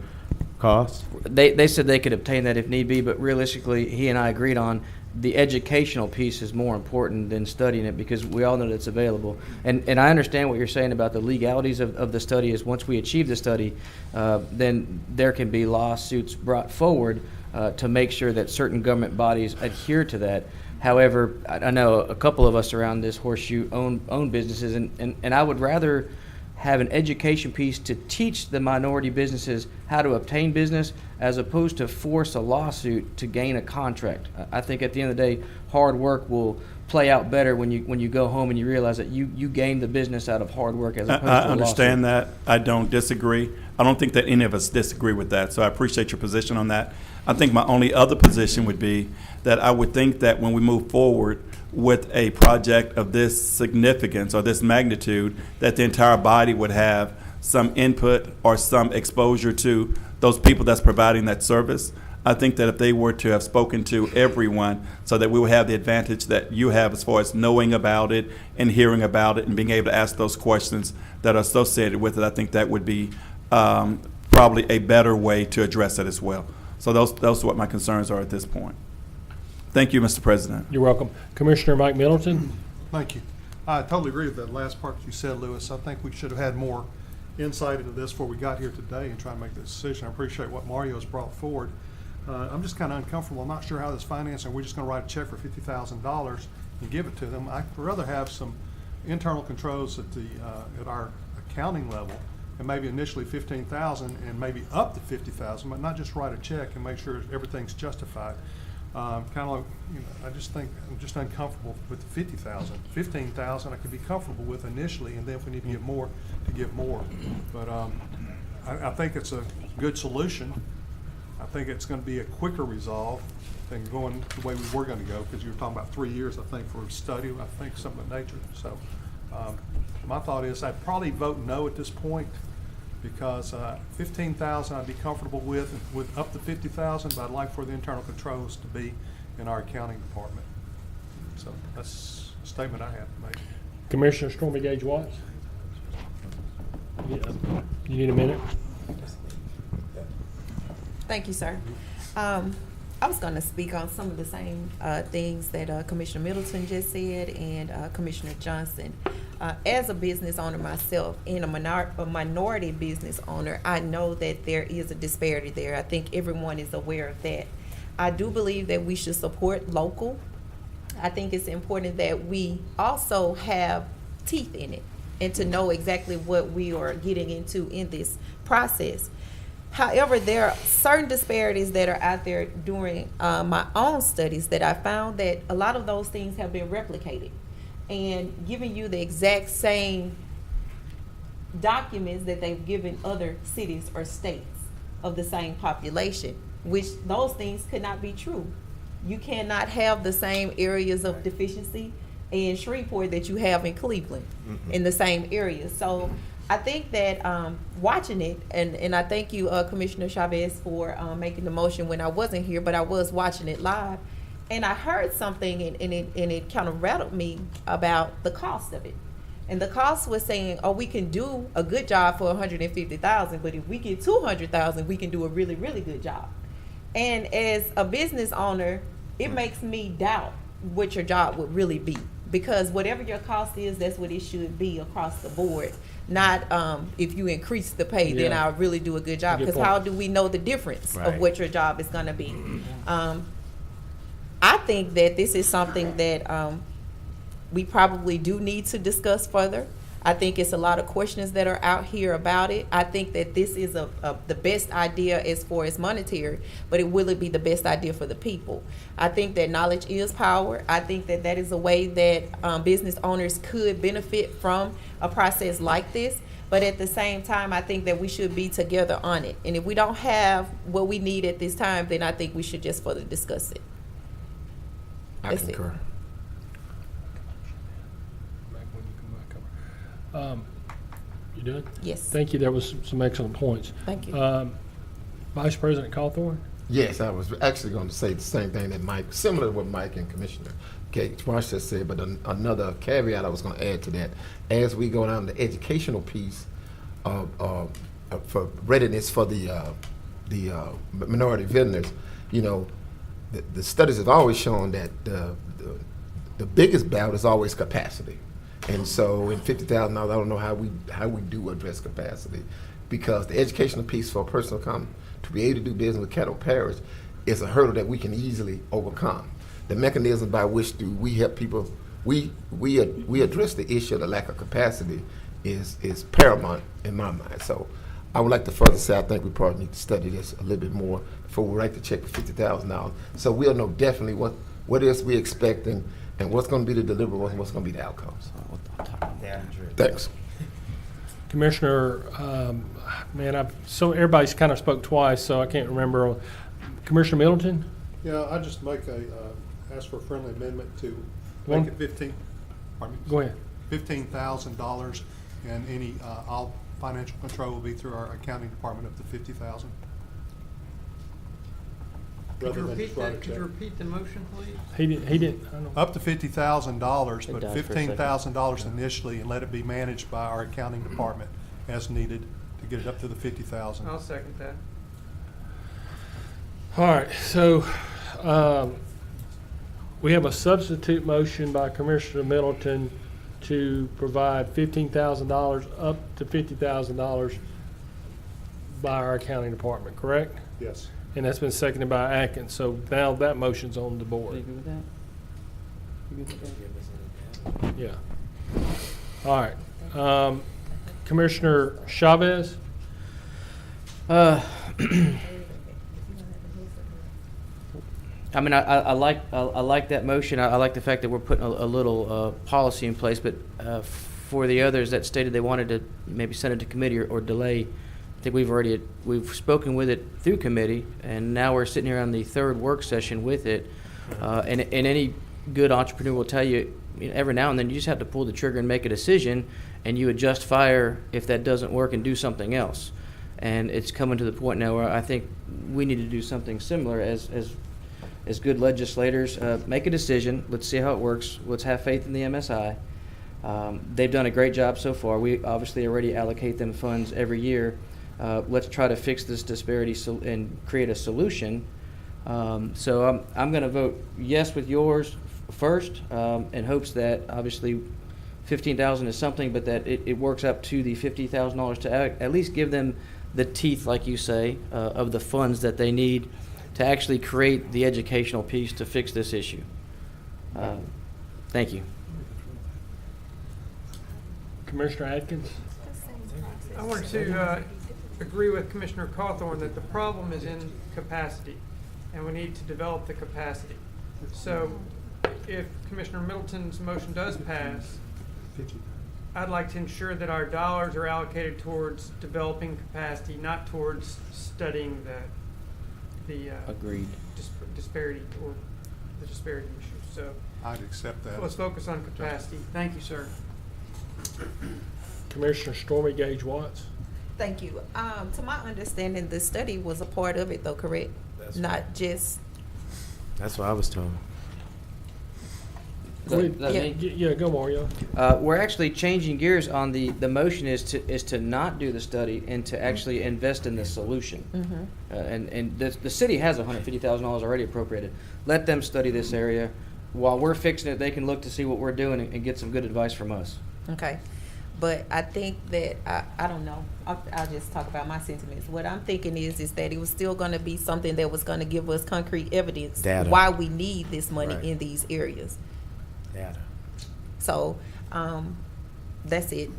cost. They said they could obtain that if need be, but realistically, he and I agreed on the educational piece is more important than studying it, because we all know that it's available. And I understand what you're saying about the legalities of the study. Is once we achieve the study, then there can be lawsuits brought forward to make sure that certain government bodies adhere to that. However, I know a couple of us around this horseshoe own businesses, and I would rather have an education piece to teach the minority businesses how to obtain business, as opposed to force a lawsuit to gain a contract. I think at the end of the day, hard work will play out better when you go home and you realize that you gained the business out of hard work, as opposed to a I lawsuit. understand that. I don't disagree. I don't think that any of us disagree with that, so I appreciate your position on that. I think my only other position would be that I would think that when we move forward with a project of this significance or this magnitude, that the entire body would have some input or some exposure to those people that's providing that service. I think that if they were to have spoken to everyone, so that we would have the advantage that you have as far as knowing about it and hearing about it and being able to ask those questions that are associated with it, I think that would be probably a better way to address it as well. So those are what my concerns are at this point. Thank you, Mr. President. You're welcome. Commissioner Mike Middleton? Thank you. I totally agree with that last part that you said, Lewis. I think we should have had more insight into this before we got here today and try to make this decision. I appreciate what Mario has brought forward. I'm just kind of uncomfortable. I'm not sure how this financing, we're just going to write a check for $50,000 and give it to them. I'd rather have some internal controls at our accounting level, and maybe initially $15,000 and maybe up to $50,000, but not just write a check and make sure everything's justified. Kind of like, I just think I'm just uncomfortable with the $50,000. $15,000 I could be comfortable with initially, and then if we need to give more, to give more. But I think it's a good solution. I think it's going to be a quicker resolve than going the way we were going to go, because you were talking about 3 years, I think, for a study, I think, something of that nature. So my thought is I'd probably vote no at this point, because $15,000 I'd be comfortable with up to $50,000, but I'd like for the internal controls to be in our accounting department. So that's a statement I have to make. Commissioner Stormy Gage Watts? Yeah. You need a minute? Thank you, sir. I was going to speak on some of the same things that Commissioner Middleton just said and Commissioner Johnson. As a business owner myself and a minority business owner, I know that there is a disparity there. I think everyone is aware of that. I do believe that we should support local. I think it's important that we also have teeth in it and to know exactly what we are getting into in this process. However, there are certain disparities that are out there during my own studies that I found that a lot of those things have been replicated and giving you the exact same documents that they've given other cities or states of the same population, which those things could not be true. You cannot have the same areas of deficiency in Shreveport that you have in Cleveland in the same area. So I think that watching it, and I thank you, Commissioner Chavez, for making the motion when I wasn't here, but I was watching it live, and I heard something, and it kind of rattled me about the cost of it. And the cost was saying, oh, we can do a good job for $150,000, but if we get $200,000, we can do a really, really good job. And as a business owner, it makes me doubt what your job would really be, because whatever your cost is, that's what it should be across the board. Not if you increase the pay, then I'll really do a good job. Because how do we know the difference of what your job is going to be? I think that this is something that we probably do need to discuss further. I think it's a lot of questions that are out here about it. I think that this is the best idea as far as monetary, but will it be the best idea for the people? I think that knowledge is power. I think that that is a way that business owners could benefit from a process like this. But at the same time, I think that we should be together on it. And if we don't have what we need at this time, then I think we should just further discuss it. I concur. You done? Yes. Thank you. There was some excellent points. Thank you. Vice President Cawthorn? Yes, I was actually going to say the same thing that Mike, similar to what Mike and Commissioner Gage Watts just said, but another caveat I was going to add to that. As we go down the educational piece for readiness for the minority vendors, the studies have always shown that the biggest battle is always capacity. And so in $50,000, I don't know how we do address capacity, because the educational piece for a person to be able to do business with Caddo Parish is a hurdle that we can easily overcome. The mechanism by which do we help people, we address the issue of the lack of capacity is paramount in my mind. So I would like to further say I think we probably need to study this a little bit more before we write the check for $50,000. So we'll know definitely what else we expect and what's going to be the deliverables and what's going to be the outcomes. Thanks. Commissioner, everybody's kind of spoke twice, so I can't remember. Commissioner Middleton? Yeah, I just ask for a friendly amendment to make it Go ahead. $15,000, and any all financial control will be through our accounting department up to $50,000. Could you repeat the motion, please? He didn't. I don't know. Up to $50,000, but died for a second. $15,000 initially, and let it be managed by our accounting department as needed to get it up to the $50,000. I'll second that. All right, so we have a substitute motion by Commissioner Middleton to provide $15,000 up to $50,000 by our accounting department, correct? Yes. And that's been seconded by Atkins, so now that motion's on the board. You good with that? Yeah. All right. Commissioner Chavez? I mean, I like that motion. I like the fact that we're putting a little policy in place, but for the others that stated they wanted to maybe send it to committee or delay, I think we've spoken with it through committee, and now we're sitting here on the third work session with it. And any good entrepreneur will tell you, every now and then you just have to pull the trigger and make a decision, and you adjust fire if that doesn't work and do something else. And it's coming to the point now where I think we need to do something similar as good legislators. Make a decision. Let's see how it works. Let's have faith in the MSI. They've done a great job so far. We obviously already allocate them funds every year. Let's try to fix this disparity and create a solution. So I'm going to vote yes with yours first, in hopes that obviously $15,000 is something, but that it works up to the $50,000 to at least give them the teeth, like you say, of the funds that they need to actually create the educational piece to fix this issue. Thank you. Commissioner Atkins? I wanted to agree with Commissioner Cawthorn that the problem is in capacity, and we need to develop the capacity. So if Commissioner Middleton's motion does pass, I'd like to ensure that our dollars are allocated towards developing capacity, not towards studying the Agreed. disparity or the disparity issue. So I'd accept that. let's focus on capacity. Thank you, sir. Commissioner Stormy Gage Watts? Thank you. To my understanding, the study was a part of it though, correct? Not just, That's what I was told. Go ahead. That me? Yeah, go Mario. We're actually changing gears on the motion is to not do the study and to actually invest in the solution. And the city has $150,000 already appropriated. Let them study this area. While we're fixing it, they can look to see what we're doing and get some good advice from us. okay. But I think that, I don't know, I'll just talk about my sentiments. What I'm thinking is that it was still gonna be something that was gonna give us concrete evidence Data. why we need this money Right. in these areas. Data. So, that's it.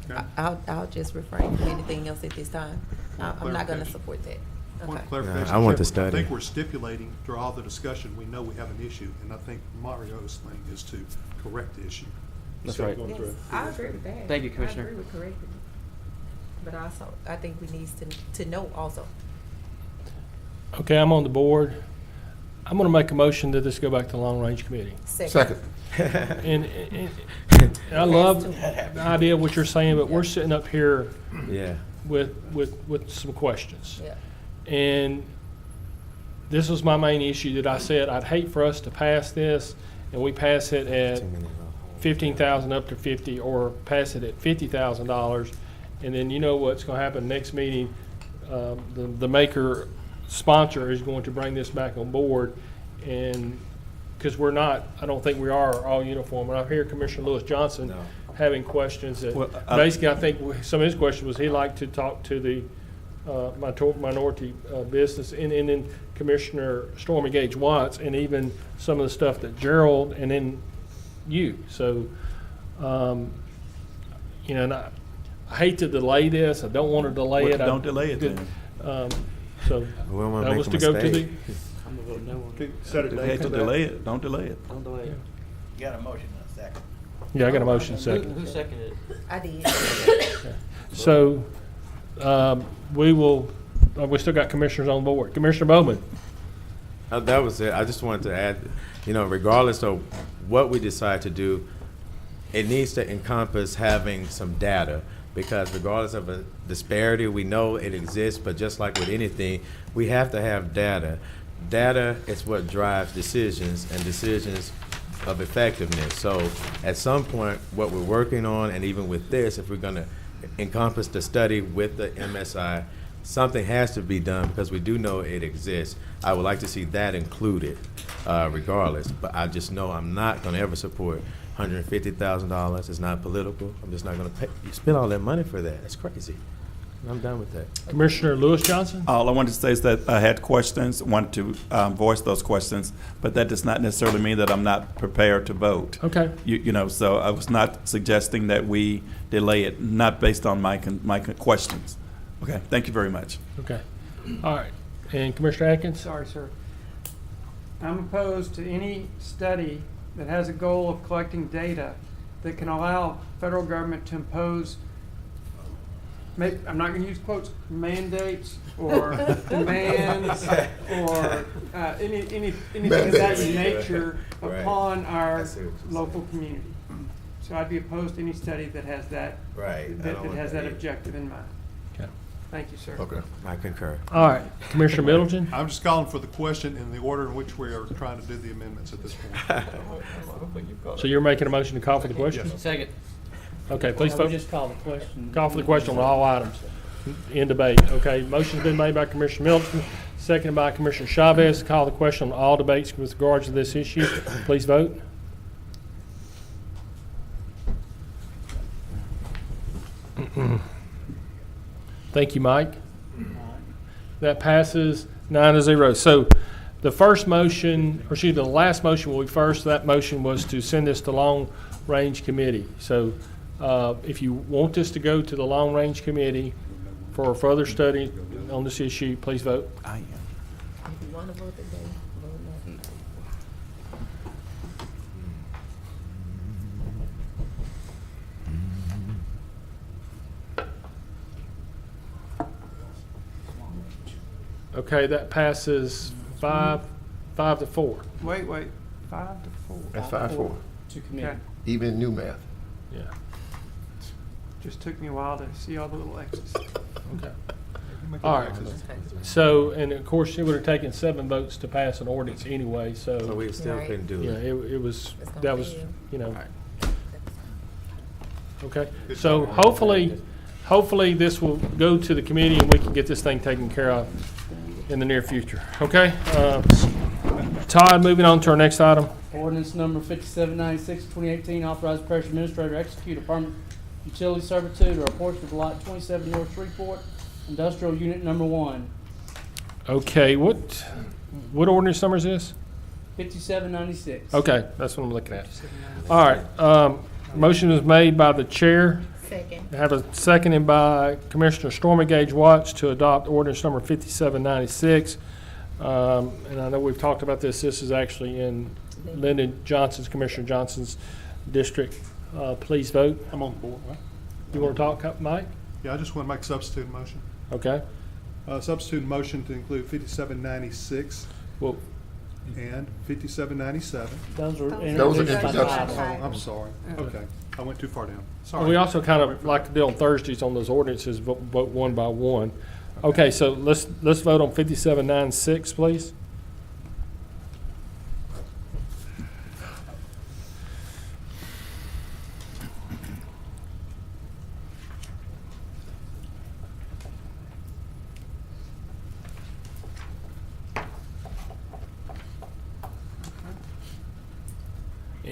Okay. I'll just refrain from anything else at this time. I'm not gonna Clarification. support that. Point Okay. of clarification. I want the I study. think we're stipulating through all the discussion, we know we have an issue, and I think Mario's thing is to correct the issue. That's instead of right. going Yes, through it. I agree with that. Thank you, Commissioner. I agree with correcting it. But also, I think we need to know also. Okay, I'm on the board. I'm going to make a motion that this go back to the Long Range Committee. Second. And I love the idea of what you're saying, but we're sitting up here Yeah. with some questions. Yeah. And this was my main issue that I said I'd hate for us to pass this and we pass it at $15,000 up to 50, or pass it at $50,000, and then you know what's going to happen next meeting. The maker sponsor is going to bring this back on board, and, because we're not, I don't think we are all uniform. And I hear Commissioner Lewis Johnson No. having questions that, Well, basically, I think some of his question was he'd like to talk to the minority business, and then Commissioner Stormy Gage Watts, and even some of the stuff that Gerald, and then you. So, you know, and I hate to delay this. I don't want to delay Well, it. don't delay it then. So We don't wanna that make was a to go to the, mistake. I'm gonna vote no on it. Set a Don't date for that. delay it, don't delay it. Don't delay it. yeah, I got a motion second. Who seconded it? I did. So, we will, we still got commissioners on board. Commissioner Bowman? That was it. I just wanted to add, you know, regardless of what we decide to do, it needs to encompass having some data, because regardless of a disparity, we know it exists, but just like with anything, we have to have data. Data is what drives decisions, and decisions of effectiveness. So at some point, what we're working on, and even with this, if we're gonna encompass the study with the MSI, something has to be done, because we do know it exists. I would like to see that included, regardless, but I just know I'm not gonna ever support $150,000. It's not political. I'm just not gonna pay, you spend all that money for that. It's crazy. I'm done with that. Commissioner Lewis Johnson? All I wanted to say is that I had questions, wanted to voice those questions, but that does not necessarily mean that I'm not prepared to vote. Okay. You know, so I was not suggesting that we delay it, not based on my questions. Okay, thank you very much. Okay. All right. And Commissioner Atkins? Sorry, sir. I'm opposed to any study that has a goal of collecting data that can allow federal government to impose, I'm not going to use quotes, mandates or demands or anything of that nature Right. upon our I see what you're saying. local community. So I'd be opposed to any study that has that, Right. I that don't want has that that either. objective in mind. Okay. Thank you, sir. Okay. I concur. All right. Commissioner Middleton? I'm just calling for the question in the order in which we are trying to do the amendments at this point. So you're making a motion to call for the question? Yes. Second. Okay, please We vote. just call the question. Call for the question on all items in debate. Okay, motion's been made by Commissioner Middleton, seconded by Commissioner Chavez. Call the question on all debates with regards to this issue. Please vote. Thank you, Mike. That passes 9-0. So the first motion, or excuse me, the last motion will be first. That motion was to send this to Long Range Committee. So if you want this to go to the Long Range Committee for further study on this issue, please vote. If you want to vote today, vote no. Okay, that passes 5-4. Wait, 5 to 4. That's 5-4. To committee. Okay. Even new math. Yeah, Just took me a while to see all the little X's. okay. All right. So, and of course, it would have taken 7 votes to pass an ordinance anyway, So so, we still Right. couldn't do yeah, it. it was, It's gonna that was, fail. you know. Right. Okay, so hopefully this will go to the committee and we can get this thing taken care of in the near future, okay? Todd, moving on to our next item. Ordinance number 5796, 2018, authorized parish administrator to execute a permanent utility servitude or a portion of lot 27 North Shreveport, industrial unit number 1, Okay, what ordinance number is this? 5796. Okay, that's what I'm looking at. All right, motion is made by the chair. Second. I have a seconded by Commissioner Stormy Gage Watts to adopt ordinance number 5796. And I know we've talked about this. This is actually in Lyndon Johnson's, Commissioner Johnson's district. Please vote. I'm on the board, right? You want to talk, Mike? Yeah, I just want to make a substitute motion. Okay. Substitute motion to include 5796 Well, and 5797. Those are Those are introduced by introductions. title. Oh, I'm sorry. Okay, I went too far down. we Sorry. also kind of like to do on Thursdays on those ordinances, vote one by one. Okay, so let's vote on 5796, please.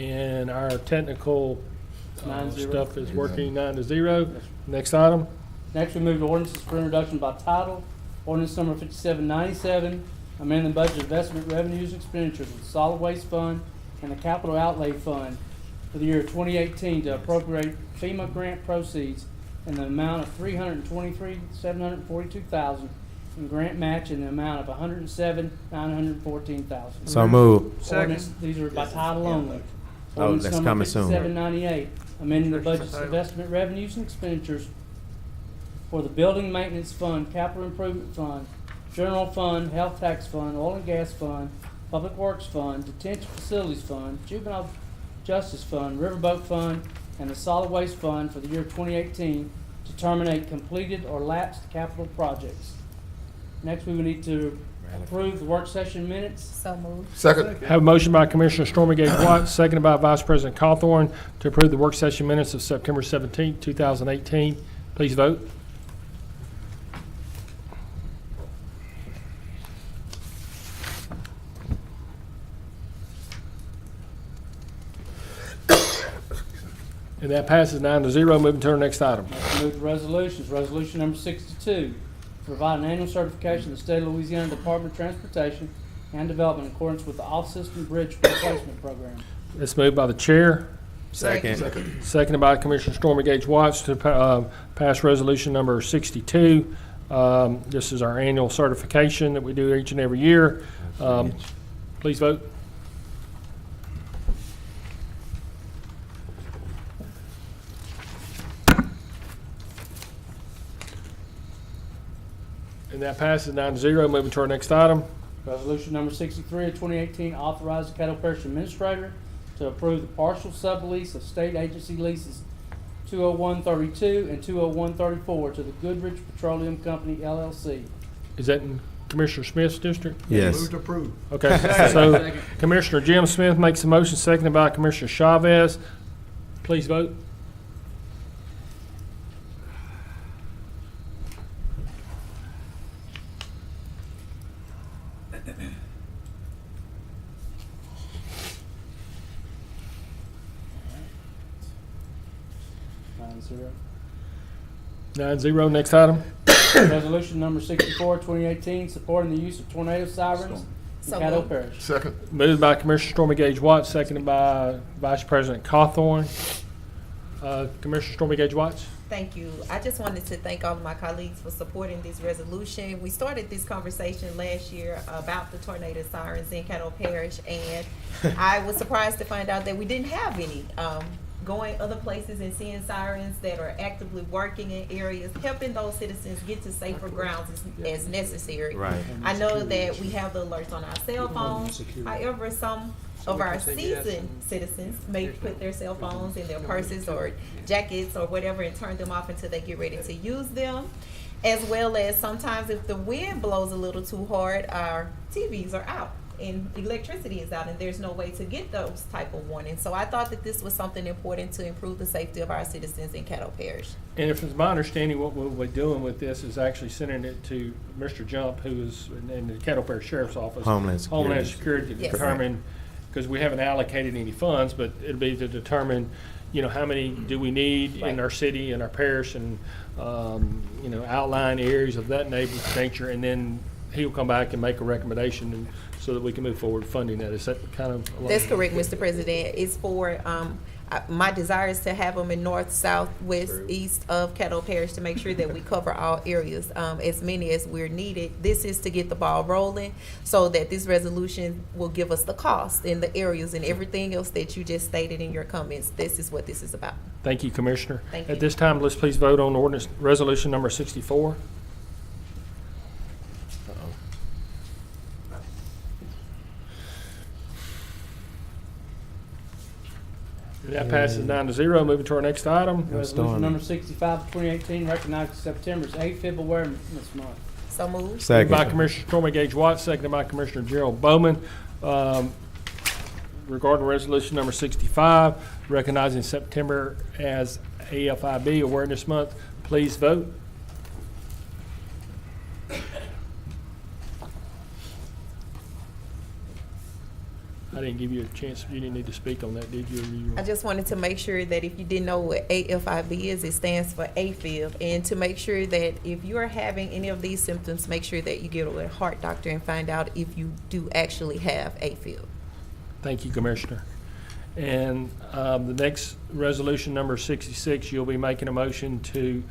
And our technical 9-0. stuff is working 9-0. Next item. Next, we move to ordinances for introduction by title. Ordinance number 5797, amending the budget investment revenues and expenditures of the Solid Waste Fund and the Capital Outlay Fund for the year 2018 to appropriate FEMA grant proceeds in the amount of $323,742,000 and grant match in the amount of $107,914,000. So move. Ordinance, these are by title only. Oh, Ordinance that's number coming soon. 5798, amending the budget's investment revenues and expenditures for the Building Maintenance Fund, Capital Improvement Fund, General Fund, Health Tax Fund, Oil and Gas Fund, Public Works Fund, Detention Facilities Fund, Juvenile Justice Fund, Riverboat Fund, and the Solid Waste Fund for the year 2018 to terminate completed or lapsed capital projects. Next, we will need to approve the work session minutes. So moved. Second. Have a motion by Commissioner Stormy Gage Watts, seconded by Vice President Cawthorn to approve the work session minutes of September 17, 2018. Please vote. And that passes 9-0. Moving to our next item. Next, we move to resolutions. Resolution number 62, to provide an annual certification of the State of Louisiana Department of Transportation and Development in accordance with the Off-System Bridge Replacement Program. It's moved by the chair, Second. seconded by Commissioner Stormy Gage Watts to pass resolution number 62. This is our annual certification that we do each and every year. Please vote. And that passes 9-0. Moving to our next item. Resolution number 63 of 2018, authorizing Caddo Parish Administrator to approve the partial sublease of state agency leases 20132 and 20134 to the Goodrich Petroleum Company, LLC. Is that in Commissioner Smith's district? Yes. Move to approve. Okay, so Commissioner Jim Smith makes a motion, seconded by Commissioner Chavez. Please vote. Zero. 9-0. Next item. Resolution number 64, 2018, supporting the use of tornado sirens in So Caddo moved. Parish. Second. Moved by Commissioner Stormy Gage Watts, seconded by Vice President Cawthorn. Commissioner Stormy Gage Watts. Thank you. I just wanted to thank all of my colleagues for supporting this resolution. We started this conversation last year about the tornado sirens in Caddo Parish, and I was surprised to find out that we didn't have any. Going other places and seeing sirens that are actively working in areas, helping those citizens get to safer grounds as necessary. Right. I know that we have the alerts on our cell phones. However, some of our seasoned citizens may put their cell phones in their purses or jackets or whatever and turn them off until they get ready to use them. As well as sometimes if the wind blows a little too hard, our TVs are out and electricity is out and there's no way to get those type of warnings. So I thought that this was something important to improve the safety of our citizens in Caddo Parish. And if it's my understanding, what we'll be doing with this is actually sending it to Mr. Jump, who is in the Caddo Parish Sheriff's Office. Homeland Security. Homeland Security to Yes. determine, because we haven't allocated any funds, but it'll be to determine, you know, how many do we need in Right. our city and our parish and, you know, outline areas of that nature, and then he'll come back and make a recommendation and so that we can move forward funding that. Is that kind of? That's correct, Mr. President. It's for, my desire is to have them in north, south, west, east of Caddo Parish to make sure that we cover all areas, as many as we're needed. This is to get the ball rolling so that this resolution will give us the cost in the areas and everything else that you just stated in your comments. This is what this is about. Thank you, Commissioner. Thank At you. this time, let's please vote on ordinance, resolution number 64. That passes 9-0. Moving to our next item. Resolution number 65 of 2018, recognizing September's 8th Fifth Awareness Month. So moved. Moved Second. by Commissioner Stormy Gage Watts, seconded by Commissioner Gerald Bowman. Regarding resolution number 65, recognizing September as AFIB Awareness Month, please vote. I didn't give you a chance. You didn't need to speak on that, did you? Or you I just wanted to make sure that if you didn't know what AFIB is, it stands for AFib, and to make sure that if you are having any of these symptoms, make sure that you get to a heart doctor and find out if you do actually have AFib. Thank you, Commissioner. And the next resolution, number 66, you'll be making a motion to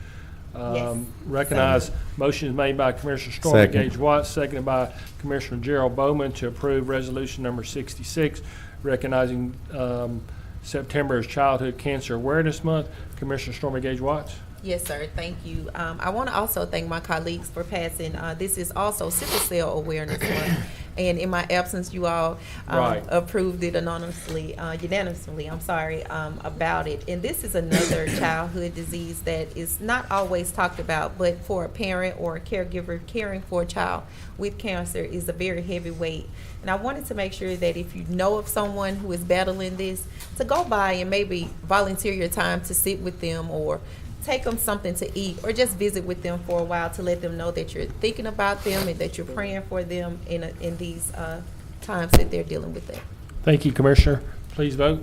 recognize. Motion is made by Commissioner Stormy Second. Gage Watts, seconded by Commissioner Gerald Bowman to approve resolution number 66, recognizing September as Childhood Cancer Awareness Month. Commissioner Stormy Gage Watts. Yes, sir. Thank you. I want to also thank my colleagues for passing. This is also Sickle Cell Awareness Month. And in my absence, you all Right. approved it unanimously, about it. And this is another childhood disease that is not always talked about, but for a parent or a caregiver caring for a child with cancer is a very heavy weight. And I wanted to make sure that if you know of someone who is battling this, to go by and maybe volunteer your time to sit with them or take them something to eat or just visit with them for a while to let them know that you're thinking about them and that you're praying for them in these times that they're dealing with that. Thank you, Commissioner. Please vote.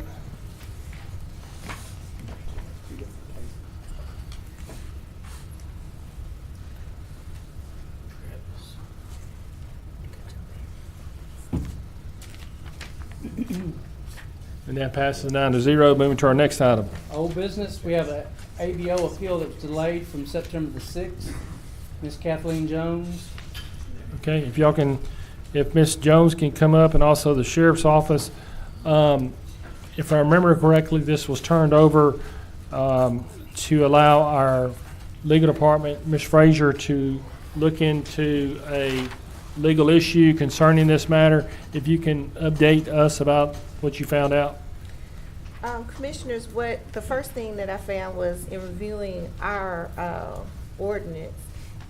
And that passes 9-0. Moving to our next item. Old business, we have a ABO appeal that was delayed from September the 6th. Ms. Kathleen Jones. Okay, if y'all can, if Ms. Jones can come up, and also the sheriff's office. If I remember correctly, this was turned over to allow our legal department, Ms. Frazier, to look into a legal issue concerning this matter. If you can update us about what you found out. Commissioners, the first thing that I found was in reviewing our ordinance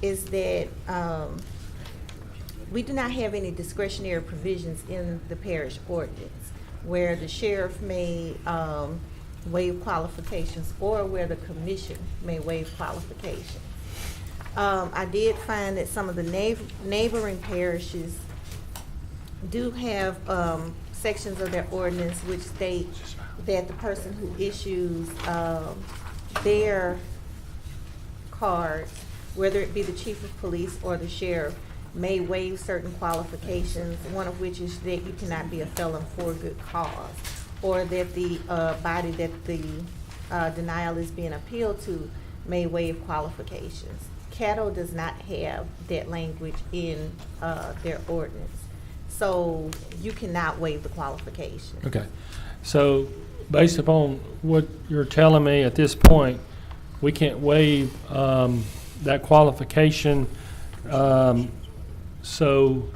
is that we do not have any discretionary provisions in the parish ordinance where the sheriff may waive qualifications or where the commission may waive qualifications. I did find that some of the neighboring parishes do have sections of their ordinance which state that the person who issues their cards, whether it be the chief of police or the sheriff, may waive certain qualifications, one of which is that you cannot be a felon for a good cause, or that the body that the denial is being appealed to may waive qualifications. Caddo does not have that language in their ordinance, so you cannot waive the qualification. Okay. So based upon what you're telling me at this point, we can't waive that qualification. So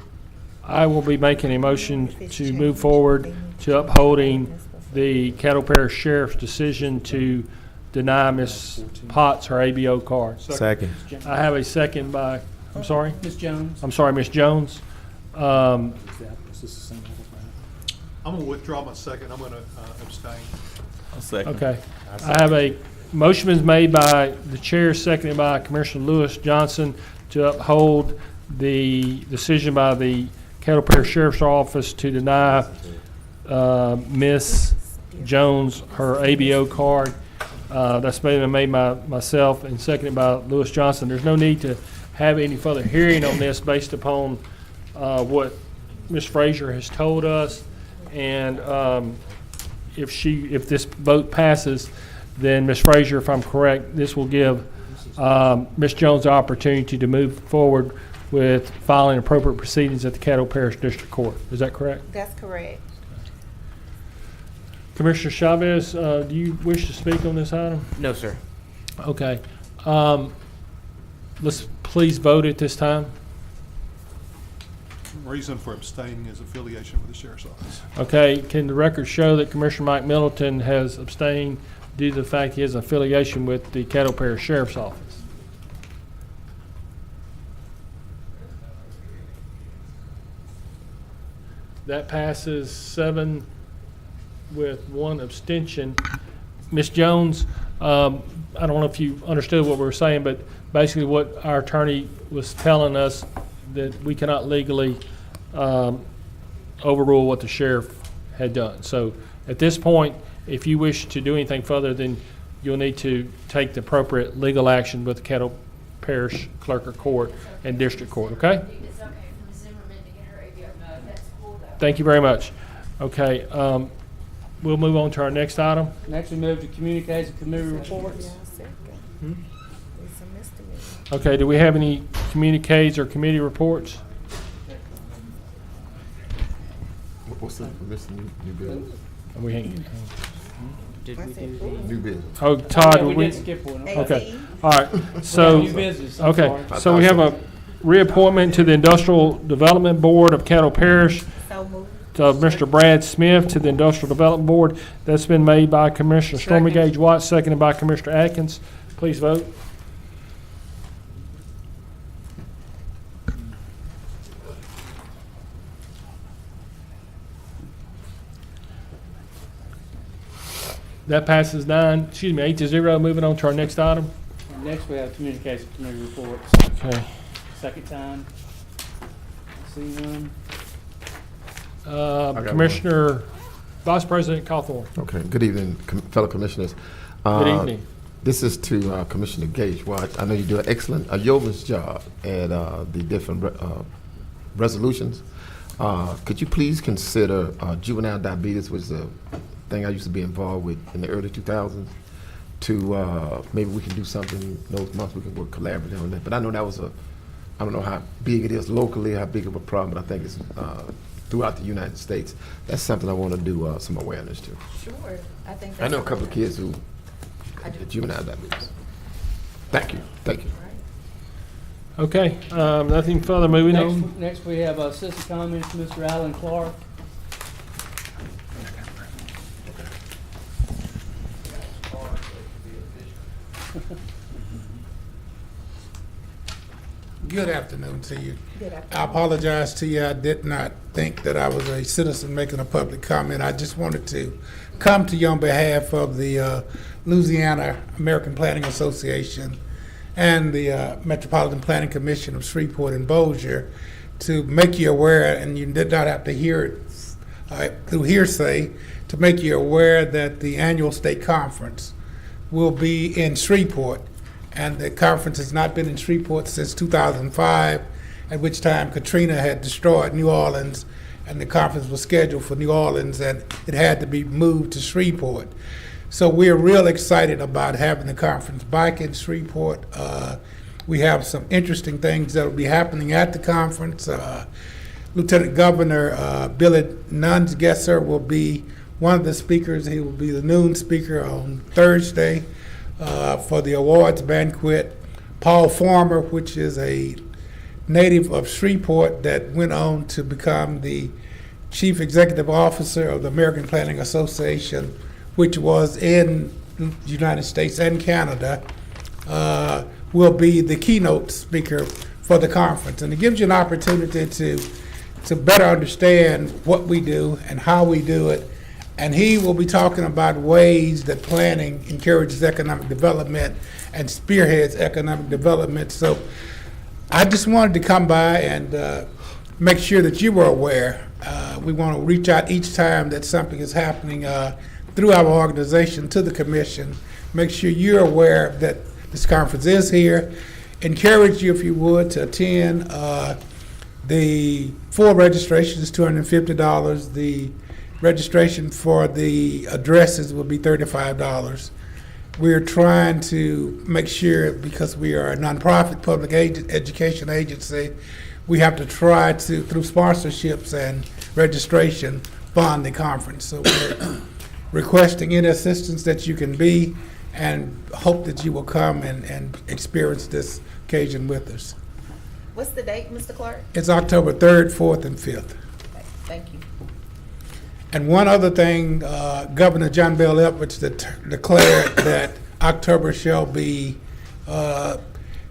I will be making a motion to move forward to upholding the Caddo Parish Sheriff's decision to deny Ms. Potts her ABO card. Second. I have a second by, I'm sorry? Ms. Jones. I'm sorry, Ms. Jones. I'm going to withdraw my second. I'm going to abstain. I'll second. Okay. I have a motion is made by the chair, seconded by Commissioner Lewis Johnson to uphold the decision by the Caddo Parish Sheriff's Office to deny Ms. Jones her ABO card. That's been made by myself and seconded by Lewis Johnson. There's no need to have any further hearing on this based upon what Ms. Frazier has told us. And if this vote passes, then Ms. Frazier, if I'm correct, this will give Ms. Jones the opportunity to move forward with filing appropriate proceedings at the Caddo Parish District Court. Is that correct? That's correct. Commissioner Chavez, do you wish to speak on this item? No, sir. Okay. Let's please vote at this time. Reason for abstaining is affiliation with the sheriff's office. Okay. Can the record show that Commissioner Mike Middleton has abstained due to the fact he has an affiliation with the Caddo Parish Sheriff's Office? That passes 7 with 1 abstention. Ms. Jones, I don't know if you understood what we were saying, but basically what our attorney was telling us that we cannot legally overrule what the sheriff had done. So at this point, if you wish to do anything further, then you'll need to take the appropriate legal action with the Caddo Parish Clerk of Court and District Court, okay? Thank you very much. Okay, we'll move on to our next item. Next, we move to communications and committee reports. Okay, do we have any communiques or committee reports? What's that? This new business? We ain't- Did we do the? New business. Oh, Todd, Yeah, would we we? did skip one. Okay, all right, so, New business, I'm okay, sorry. so we have a reappointment to the Industrial Development Board of Caddo Parish So moved. of Mr. Brad Smith to the Industrial Development Board. That's been made by Commissioner Stormy Gage Watts, seconded by Commissioner Atkins. Please vote. That passes 8-0. Moving on to our next item. Next, we have communications committee reports. Okay. Second time. See none. Commissioner, Vice President Cawthorn. Okay, good evening, fellow commissioners. Good evening. This is to Commissioner Gage. Well, I know you do an excellent, a yeoman's job at the different resolutions. Could you please consider juvenile diabetes, which is a thing I used to be involved with in the early 2000s, to maybe we can do something those months, we can work collaboratively on that. But I know that was I don't know how big it is locally, how big of a problem, but I think it's throughout the United States. That's something I want to do some awareness to. Sure, I think that's. I know a couple of kids who have juvenile diabetes. Thank you, thank you. Okay, nothing further. Moving on. Next, we have citizen comments, Mr. Alan Clark. Good afternoon to you. Good afternoon. I apologize to you. I did not think that I was a citizen making a public comment. I just wanted to come to you on behalf of the Louisiana American Planning Association and the Metropolitan Planning Commission of Shreveport and Bossier to make you aware, and you did not have to hear it through hearsay, to make you aware that the annual state conference will be in Shreveport. And the conference has not been in Shreveport since 2005, at which time Katrina had destroyed New Orleans, and the conference was scheduled for New Orleans, and it had to be moved to Shreveport. So we're real excited about having the conference back in Shreveport. We have some interesting things that will be happening at the conference. Lieutenant Governor Billy Nunsgesser will be one of the speakers. He will be the noon speaker on Thursday. For the awards banquet. Paul Farmer, which is a native of Shreveport that went on to become the Chief Executive Officer of the American Planning Association, which was in the United States and Canada, will be the keynote speaker for the conference. And it gives you an opportunity to better understand what we do and how we do it. And he will be talking about ways that planning encourages economic development and spearheads economic development. So I just wanted to come by and make sure that you were aware. We want to reach out each time that something is happening through our organization to the commission. Make sure you're aware that this conference is here. Encourage you, if you would, to attend. The full registration is $250. The registration for the addresses will be $35. We're trying to make sure, because we are a nonprofit public education agency, we have to try to, through sponsorships and registration, fund the conference. So we're requesting any assistance that you can be, and hope that you will come and experience this occasion with us. What's the date, Mr. Clark? It's October 3rd, 4th, and 5th. Okay, thank you. And one other thing, Governor John Bell Edwards declared that October shall be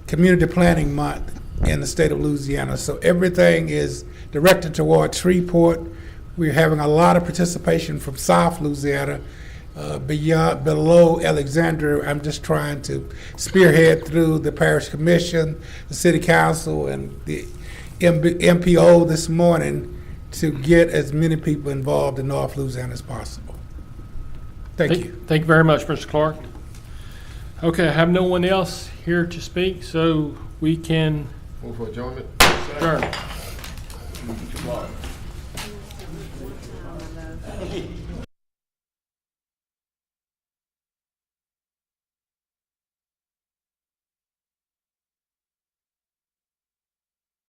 Community Planning Month in the state of Louisiana. So everything is directed towards Shreveport. We're having a lot of participation from South Louisiana, below Alexandria. I'm just trying to spearhead through the Parish Commission, the City Council, and the MPO this morning to get as many people involved in North Louisiana as possible. Thank you. Thank you very much, Mr. Clark. Okay, I have no one else here to speak, so we can Move for adjournment. adjourn.